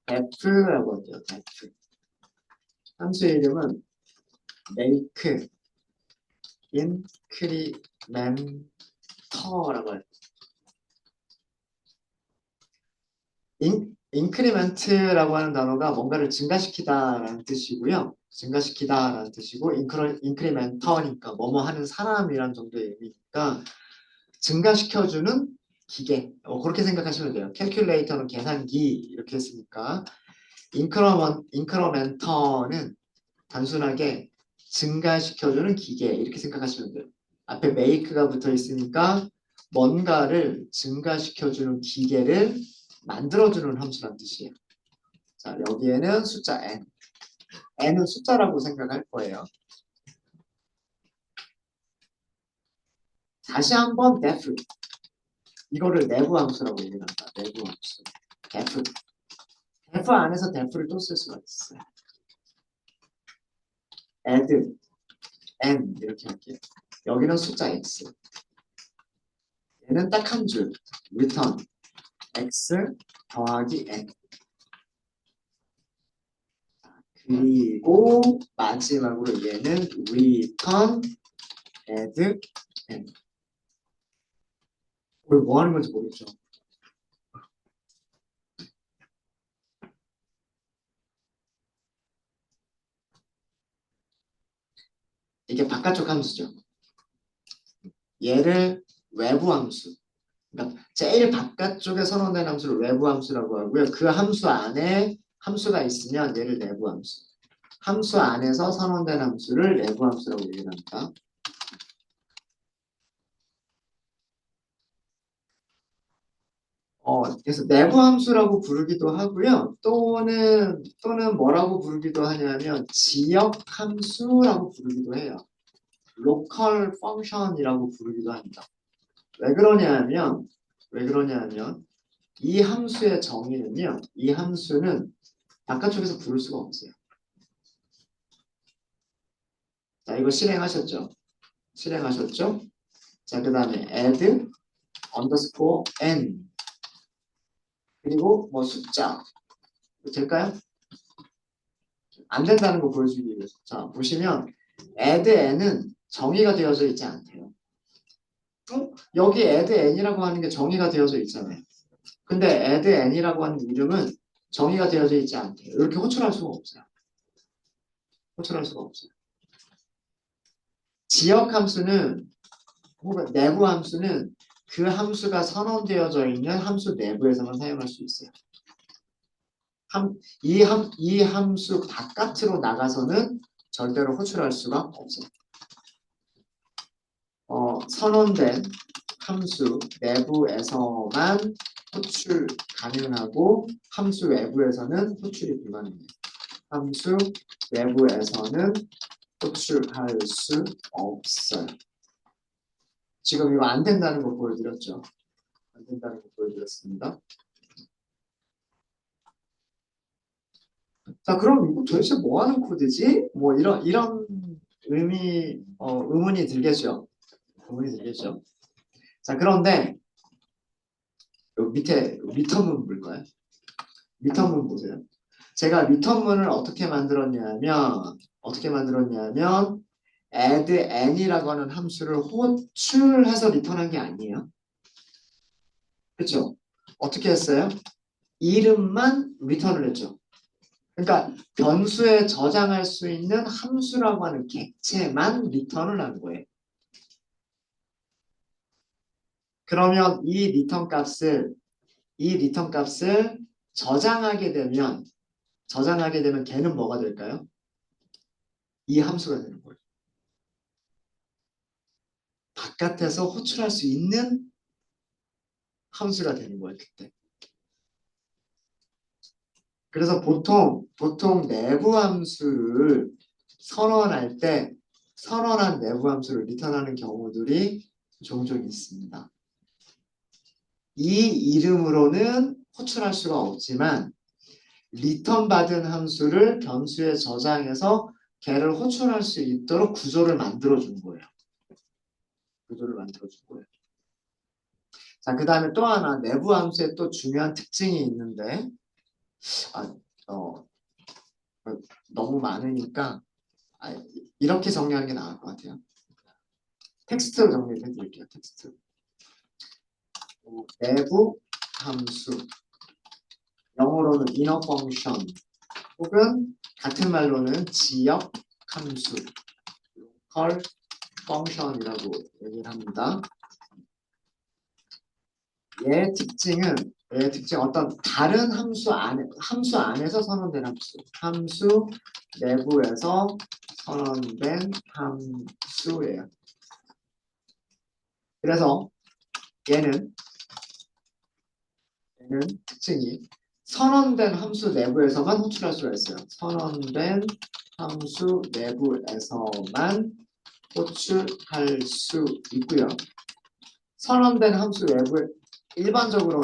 def라고 할게요. def. 함수의 이름은 make incrementer라고 할게요. 인크리멘트라고 하는 단어가 뭔가를 증가시키다라는 뜻이고요. 증가시키다라는 뜻이고 인크리멘터니까 뭐뭐 하는 사람이란 정도의 의미니까 증가시켜주는 기계. 그렇게 생각하시면 돼요. 캘큘레이터는 계산기 이렇게 했으니까 인크리멘터는 단순하게 증가시켜주는 기계 이렇게 생각하시면 돼요. 앞에 make가 붙어 있으니까 뭔가를 증가시켜주는 기계를 만들어주는 함수란 뜻이에요. 자, 여기에는 숫자 n. n은 숫자라고 생각할 거예요. 다시 한번 def. 이거를 내부 함수라고 얘기합니다. 내부 함수. def. def 안에서 def를 또 쓸 수가 있어요. add, n 이렇게 할게요. 여기는 숫자 x. 얘는 딱 한 줄. return x 더하기 n. 그리고 마지막으로 얘는 return add n. 뭐 하는 건지 모르겠죠. 이게 바깥쪽 함수죠. 얘를 외부 함수. 그러니까 제일 바깥쪽에 선언된 함수를 외부 함수라고 하고요. 그 함수 안에 함수가 있으면 얘를 내부 함수. 함수 안에서 선언된 함수를 내부 함수라고 얘기합니다. 그래서 내부 함수라고 부르기도 하고요. 또는 뭐라고 부르기도 하냐면 지역 함수라고 부르기도 해요. 로컬 펑션이라고 부르기도 합니다. 왜 그러냐면 이 함수의 정의는요. 이 함수는 바깥쪽에서 부를 수가 없어요. 자, 이거 실행하셨죠? 자, 그 다음에 add underscore n 그리고 뭐 숫자 될까요? 안 된다는 거 보여주기 위해서. 자, 보시면 add n은 정의가 되어져 있지 않대요. 여기 add n이라고 하는 게 정의가 되어져 있잖아요. 근데 add n이라고 하는 이름은 정의가 되어져 있지 않대요. 이렇게 호출할 수가 없어요. 지역 함수는 혹은 내부 함수는 그 함수가 선언되어져 있는 함수 내부에서만 사용할 수 있어요. 이 함수 바깥으로 나가서는 절대로 호출할 수가 없어요. 선언된 함수 내부에서만 호출 가능하고 함수 외부에서는 호출이 불가능해요. 함수 외부에서는 호출할 수 없어요. 지금 이거 안 된다는 거 보여드렸죠? 안 된다는 거 보여드렸습니다. 자, 그럼 이거 도대체 뭐 하는 코드지? 뭐 이런 의문이 들겠죠? 의문이 들겠죠? 자, 그런데 요 밑에 리턴문 볼까요? 리턴문 보세요. 제가 리턴문을 어떻게 만들었냐면 add n이라고 하는 함수를 호출해서 리턴한 게 아니에요. 그렇죠? 어떻게 했어요? 이름만 리턴을 했죠. 그러니까 변수에 저장할 수 있는 함수라고 하는 객체만 리턴을 한 거예요. 그러면 이 리턴 값을 저장하게 되면 걔는 뭐가 될까요? 이 함수가 되는 거예요. 바깥에서 호출할 수 있는 함수가 되는 거예요, 그때. 그래서 보통 내부 함수를 선언할 때 선언한 내부 함수를 리턴하는 경우들이 종종 있습니다. 이 이름으로는 호출할 수가 없지만 리턴 받은 함수를 변수에 저장해서 걔를 호출할 수 있도록 구조를 만들어 준 거예요. 자, 그 다음에 또 하나 내부 함수에 또 중요한 특징이 있는데 아, 어, 너무 많으니까 이렇게 정리하는 게 나을 것 같아요. 텍스트로 정리를 해드릴게요. 텍스트. 내부 함수 영어로는 inner function 혹은 같은 말로는 지역 함수 local function이라고 얘기를 합니다. 얘의 특징 어떤 다른 함수 안에서 선언된 함수 내부에서 선언된 함수예요. 그래서 얘는 특징이 선언된 함수 내부에서만 호출할 수가 있어요. 선언된 함수 내부에서만 호출할 수 있고요. 선언된 함수 외부에 일반적으로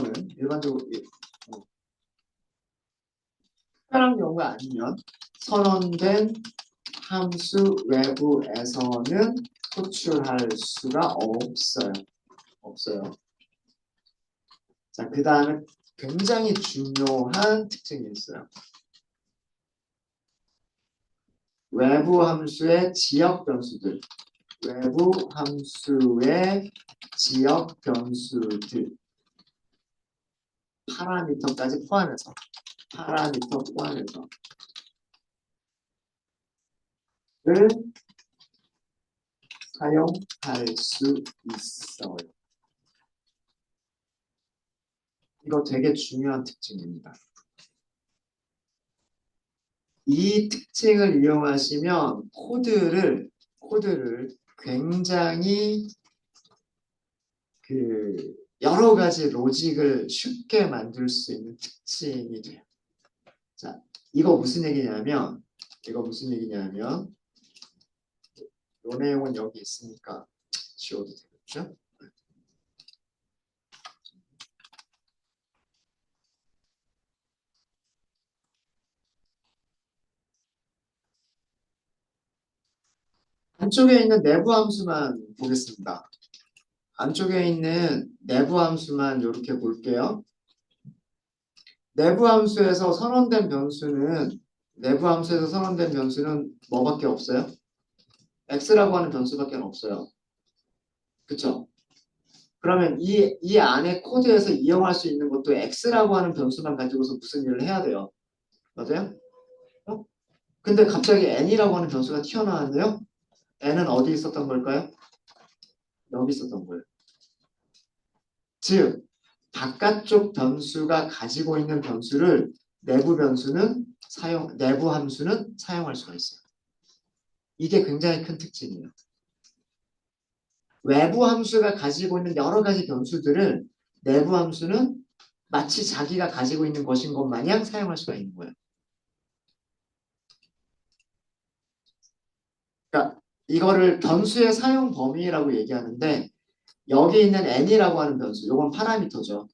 특별한 경우가 아니면 선언된 함수 외부에서는 호출할 수가 없어요. 자, 그 다음에 굉장히 중요한 특징이 있어요. 외부 함수의 지역 변수들. 파라미터까지 포함해서 를 사용할 수 있어요. 이거 되게 중요한 특징입니다. 이 특징을 이용하시면 코드를 굉장히 여러 가지 로직을 쉽게 만들 수 있는 특징이 돼요. 자, 이거 무슨 얘기냐면 이 내용은 여기 있으니까 지워도 되겠죠? 안쪽에 있는 내부 함수만 보겠습니다. 안쪽에 있는 내부 함수만 이렇게 볼게요. 내부 함수에서 선언된 변수는 뭐밖에 없어요? x라고 하는 변수밖에 없어요. 그쵸? 그러면 이 안에 코드에서 이용할 수 있는 것도 x라고 하는 변수만 가지고서 무슨 일을 해야 돼요? 맞아요? 근데 갑자기 n이라고 하는 변수가 튀어나왔네요? n은 어디 있었던 걸까요? 여기 있었던 거예요. 즉 바깥쪽 변수가 가지고 있는 변수를 내부 함수는 사용할 수가 있어요. 이게 굉장히 큰 특징이에요. 외부 함수가 가지고 있는 여러 가지 변수들을 내부 함수는 마치 자기가 가지고 있는 것인 것 마냥 사용할 수가 있는 거예요. 그러니까 이거를 변수의 사용 범위라고 얘기하는데 여기 있는 n이라고 하는 변수, 이건 파라미터죠.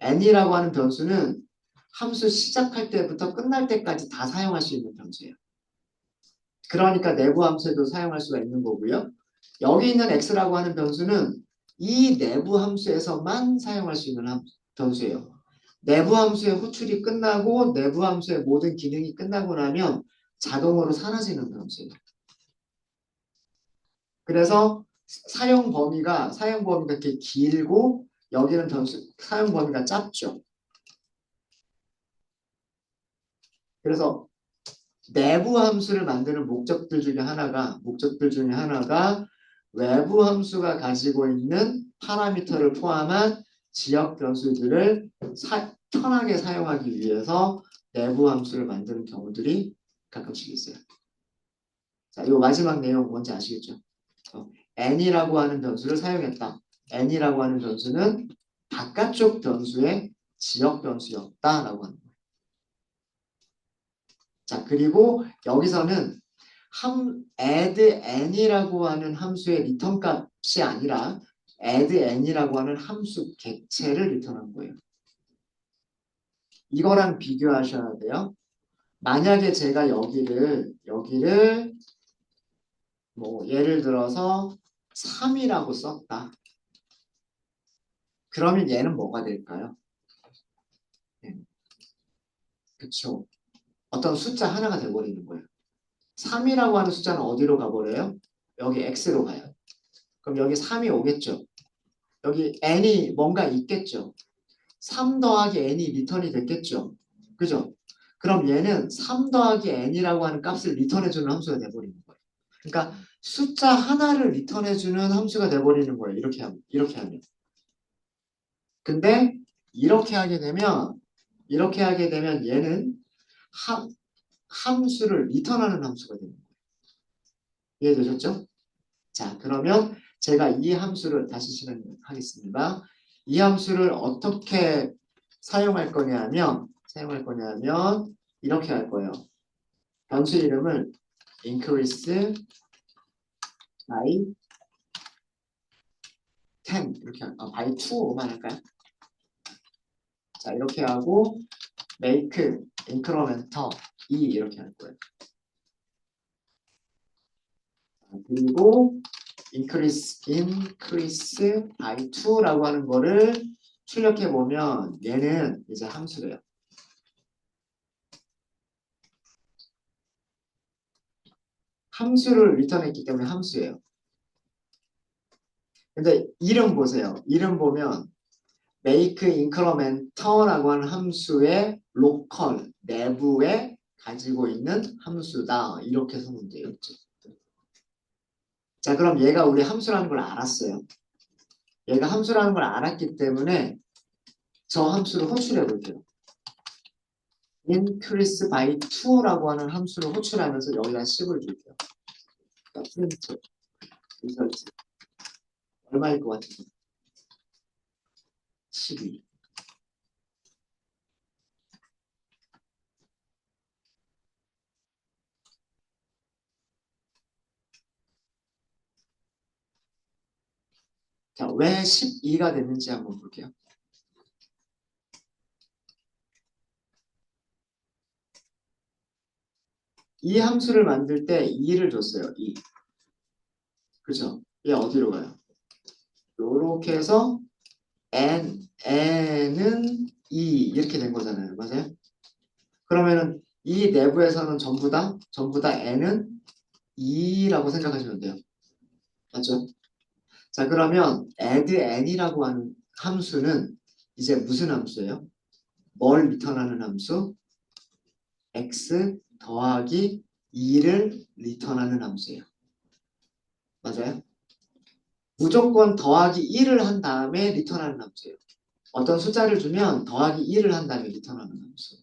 n이라고 하는 변수는 함수 시작할 때부터 끝날 때까지 다 사용할 수 있는 변수예요. 그러니까 내부 함수에도 사용할 수가 있는 거고요. 여기 있는 x라고 하는 변수는 이 내부 함수에서만 사용할 수 있는 변수예요. 내부 함수의 호출이 끝나고 내부 함수의 모든 기능이 끝나고 나면 자동으로 사라지는 변수예요. 그래서 사용 범위가 이렇게 길고 여기는 변수 사용 범위가 짧죠. 그래서 내부 함수를 만드는 목적들 중에 하나가 외부 함수가 가지고 있는 파라미터를 포함한 지역 변수들을 편하게 사용하기 위해서 내부 함수를 만드는 경우들이 가끔씩 있어요. 자, 이 마지막 내용 뭔지 아시겠죠? n이라고 하는 변수를 사용했다. n이라고 하는 변수는 바깥쪽 변수의 지역 변수였다라고 하는 거예요. 자, 그리고 여기서는 add n이라고 하는 함수의 리턴 값이 아니라 add n이라고 하는 함수 객체를 리턴한 거예요. 이거랑 비교하셔야 돼요. 만약에 제가 여기를 뭐 예를 들어서 3이라고 썼다. 그러면 얘는 뭐가 될까요? 그쵸. 어떤 숫자 하나가 돼버리는 거예요. 3이라고 하는 숫자는 어디로 가버려요? 여기 x로 가요. 그럼 여기 3이 오겠죠. 여기 n이 뭔가 있겠죠. 3 더하기 n이 리턴이 됐겠죠. 그죠? 그럼 얘는 3 더하기 n이라고 하는 값을 리턴해주는 함수가 돼버리는 거예요. 그러니까 숫자 하나를 리턴해주는 함수가 돼버리는 거예요. 이렇게 하면. 근데 이렇게 하게 되면 얘는 함수를 리턴하는 함수가 되는 거예요. 이해되셨죠? 자, 그러면 제가 이 함수를 다시 실행하겠습니다. 이 함수를 어떻게 사용할 거냐면 이렇게 할 거예요. 변수 이름을 increase by 10 이렇게 by 2만 할까요? 자, 이렇게 하고 make incremental 2 이렇게 할 거예요. 그리고 increase by 2라고 하는 거를 출력해 보면 얘는 이제 함수래요. 함수를 리턴했기 때문에 함수예요. 근데 이름 보세요. 이름 보면 make incremental라고 하는 함수의 로컬 내부에 가지고 있는 함수다. 이렇게 쓰면 돼요. 자, 그럼 얘가 우리 함수라는 걸 알았어요. 얘가 함수라는 걸 알았기 때문에 저 함수를 호출해 볼게요. increase by 2라고 하는 함수를 호출하면서 여기다 10을 줄게요. 그러니까 프린트 리설트 얼마일 것 같아요? 12. 자, 왜 12가 됐는지 한번 볼게요. 이 함수를 만들 때 2를 줬어요. 2. 그죠? 얘 어디로 가요? 요렇게 해서 n은 2 이렇게 된 거잖아요. 맞아요? 그러면은 이 내부에서는 전부 다 n은 2라고 생각하시면 돼요. 맞죠? 자, 그러면 add n이라고 하는 함수는 이제 무슨 함수예요? 뭘 리턴하는 함수? x 더하기 2를 리턴하는 함수예요. 맞아요? 무조건 더하기 1을 한 다음에 리턴하는 함수예요. 어떤 숫자를 주면 더하기 1을 한 다음에 리턴하는 함수.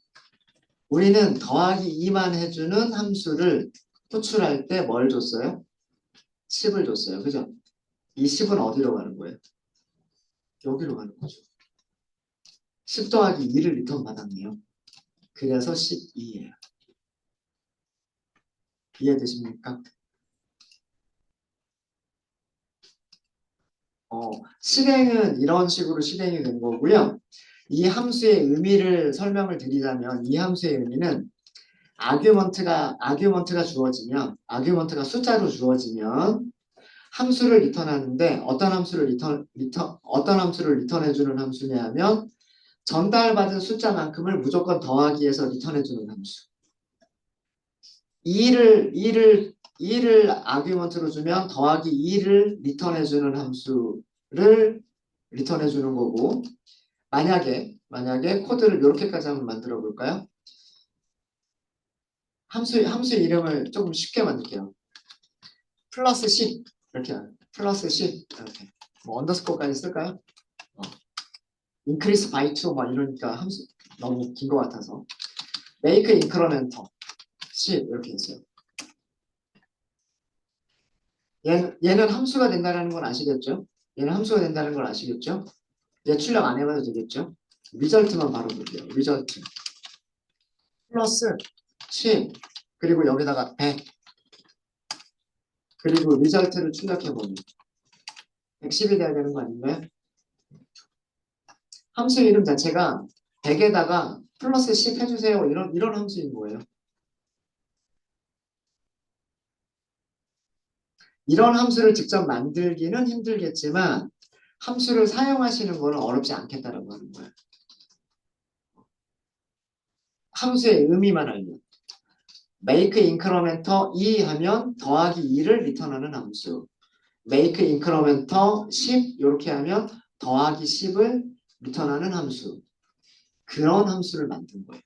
우리는 더하기 2만 해주는 함수를 호출할 때 뭘 줬어요? 10을 줬어요. 그죠? 이 10은 어디로 가는 거예요? 여기로 가는 거죠. 10 더하기 2를 리턴 받았네요. 그래서 12예요. 이해되십니까? 실행은 이런 식으로 실행이 된 거고요. 이 함수의 의미를 설명을 드리자면 이 함수의 의미는 아규먼트가 주어지면 아규먼트가 숫자로 주어지면 함수를 리턴하는데 어떤 함수를 리턴해주는 함수냐 하면 전달받은 숫자만큼을 무조건 더하기해서 리턴해주는 함수. 2를 아규먼트로 주면 더하기 2를 리턴해주는 함수를 리턴해주는 거고 만약에 코드를 이렇게까지 한번 만들어 볼까요? 함수 이름을 조금 쉽게 만들게요. 플러스 10 이렇게 플러스 10 이렇게 뭐 언더스코어까지 쓸까요? increase by 2 막 이러니까 함수 너무 긴 것 같아서 make incremental 10 이렇게 했어요. 얘는 함수가 된다는 건 아시겠죠? 얘는 함수가 된다는 걸 아시겠죠? 얘 출력 안 해봐도 되겠죠? 리절트만 바로 볼게요. 리절트 플러스 10 그리고 여기다가 100 그리고 리절트를 출력해보면 110이 돼야 되는 거 아닌가요? 함수 이름 자체가 100에다가 플러스 10 해주세요. 이런 함수인 거예요. 이런 함수를 직접 만들기는 힘들겠지만 함수를 사용하시는 거는 어렵지 않겠다라고 하는 거예요. 함수의 의미만 알면. make incremental 2 하면 더하기 2를 리턴하는 함수. make incremental 10 이렇게 하면 더하기 10을 리턴하는 함수. 그런 함수를 만든 거예요.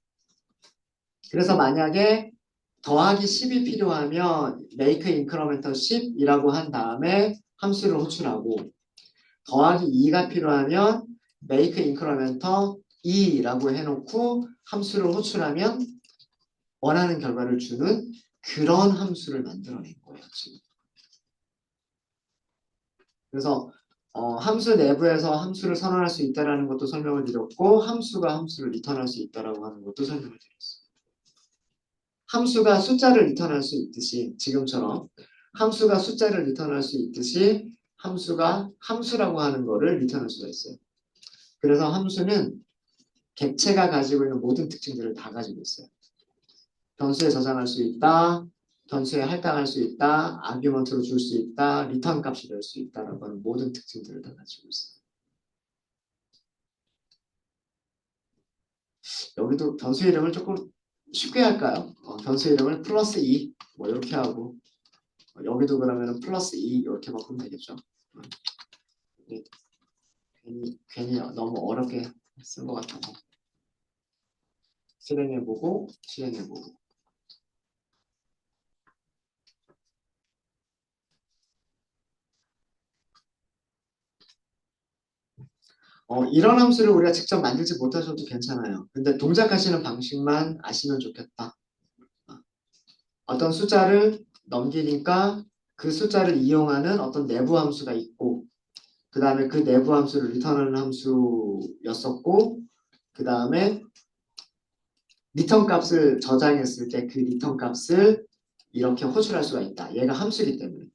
그래서 만약에 더하기 10이 필요하면 make incremental 10이라고 한 다음에 함수를 호출하고 더하기 2가 필요하면 make incremental 2라고 해놓고 함수를 호출하면 원하는 결과를 주는 그런 함수를 만들어낸 거예요. 지금. 그래서 함수 내부에서 함수를 선언할 수 있다는 것도 설명을 드렸고 함수가 함수를 리턴할 수 있다는 것도 설명을 드렸어요. 함수가 숫자를 리턴할 수 있듯이 지금처럼 함수가 숫자를 리턴할 수 있듯이 함수가 함수라고 하는 거를 리턴할 수가 있어요. 그래서 함수는 객체가 가지고 있는 모든 특징들을 다 가지고 있어요. 변수에 저장할 수 있다, 변수에 할당할 수 있다, 아규먼트로 줄 수 있다, 리턴 값이 될 수 있다라고 하는 모든 특징들을 다 가지고 있어요. 여기도 변수 이름을 조금 쉽게 할까요? 변수 이름을 플러스 2 뭐 이렇게 하고 여기도 그러면 플러스 2 이렇게 바꾸면 되겠죠. 괜히 너무 어렵게 쓴 것 같아서 실행해보고 이런 함수를 우리가 직접 만들지 못하셔도 괜찮아요. 근데 동작하시는 방식만 아시면 좋겠다. 어떤 숫자를 넘기니까 그 숫자를 이용하는 어떤 내부 함수가 있고 그 다음에 그 내부 함수를 리턴하는 함수였었고 그 다음에 리턴 값을 저장했을 때 그 리턴 값을 이렇게 호출할 수가 있다. 얘가 함수이기 때문에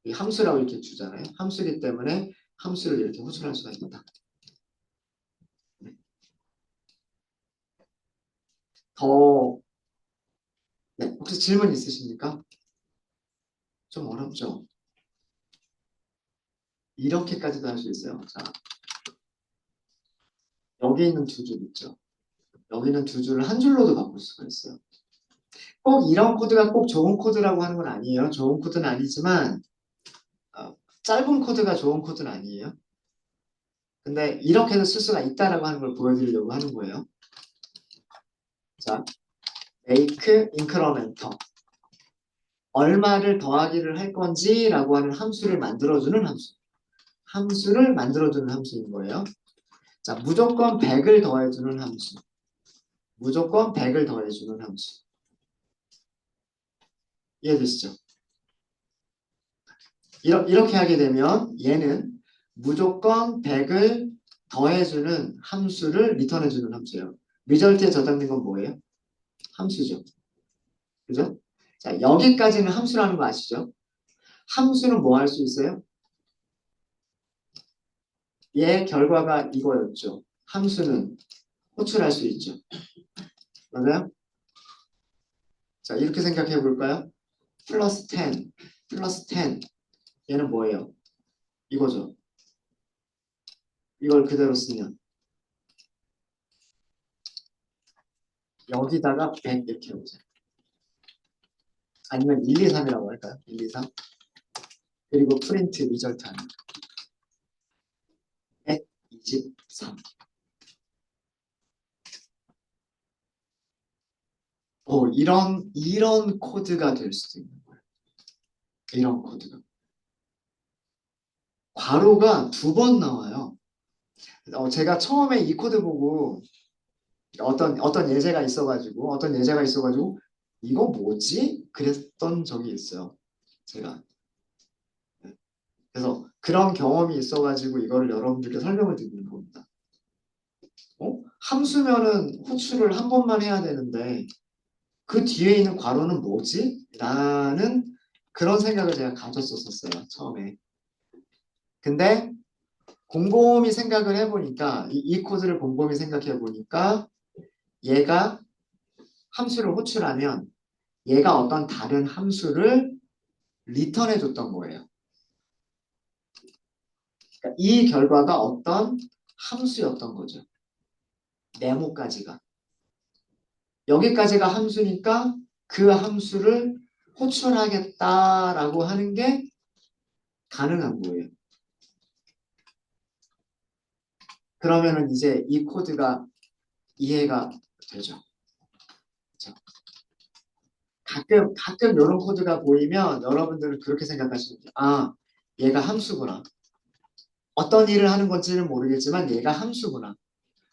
이 함수라고 이렇게 주잖아요. 함수이기 때문에 함수를 이렇게 호출할 수가 있다. 더 네, 혹시 질문 있으십니까? 좀 어렵죠? 이렇게까지도 할 수 있어요. 자, 여기 있는 두 줄 있죠? 여기는 두 줄을 한 줄로도 바꿀 수가 있어요. 꼭 이런 코드가 꼭 좋은 코드라고 하는 건 아니에요. 좋은 코드는 아니지만 짧은 코드가 좋은 코드는 아니에요. 근데 이렇게 해서 쓸 수가 있다라고 하는 걸 보여드리려고 하는 거예요. 자, make incremental 얼마를 더하기를 할 건지라고 하는 함수를 만들어주는 함수. 함수를 만들어주는 함수인 거예요. 자, 무조건 100을 더해주는 함수. 무조건 100을 더해주는 함수. 이해되시죠? 이렇게 하게 되면 얘는 무조건 100을 더해주는 함수를 리턴해주는 함수예요. 리절트에 저장된 건 뭐예요? 함수죠. 그죠? 자, 여기까지는 함수라는 거 아시죠? 함수는 뭐 할 수 있어요? 얘 결과가 이거였죠. 함수는 호출할 수 있죠. 맞아요? 자, 이렇게 생각해 볼까요? 플러스 10, 플러스 10. 얘는 뭐예요? 이거죠. 이걸 그대로 쓰면 여기다가 100 이렇게 해보자. 아니면 1, 2, 3이라고 할까요? 1, 2, 3. 그리고 프린트 리절트 하는 123. 이런 코드가 될 수도 있는 거예요. 이런 코드가. 괄호가 2번 나와요. 제가 처음에 이 코드 보고 어떤 예제가 있어가지고 이거 뭐지? 그랬던 적이 있어요. 제가. 그래서 그런 경험이 있어가지고 이거를 여러분들께 설명을 드리는 겁니다. 함수면은 호출을 한 번만 해야 되는데 그 뒤에 있는 괄호는 뭐지? 라는 그런 생각을 제가 가졌었어요. 처음에. 근데 곰곰이 생각을 해보니까 이 코드를 곰곰이 생각해 보니까 얘가 함수를 호출하면 얘가 어떤 다른 함수를 리턴해 줬던 거예요. 그러니까 이 결과가 어떤 함수였던 거죠. 네모까지가. 여기까지가 함수니까 그 함수를 호출하겠다라고 하는 게 가능한 거예요. 그러면은 이제 이 코드가 이해가 되죠. 그렇죠? 가끔 이런 코드가 보이면 여러분들은 그렇게 생각하시는 거예요. 아, 얘가 함수구나. 어떤 일을 하는 건지는 모르겠지만 얘가 함수구나.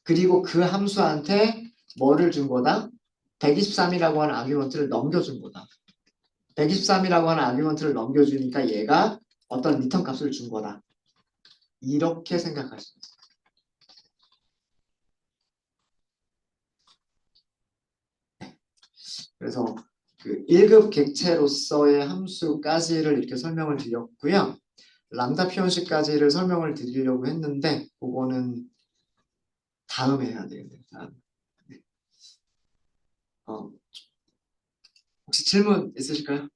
그리고 그 함수한테 뭐를 준 거다? 123이라고 하는 아규먼트를 넘겨준 거다. 123이라고 하는 아규먼트를 넘겨주니까 얘가 어떤 리턴 값을 준 거다. 이렇게 생각하시면 돼요. 그래서 그 1급 객체로서의 함수까지를 이렇게 설명을 드렸고요. 람다 표현식까지를 설명을 드리려고 했는데 그거는 다음에 해야 되겠네요. 다음. 네. 혹시 질문 있으실까요?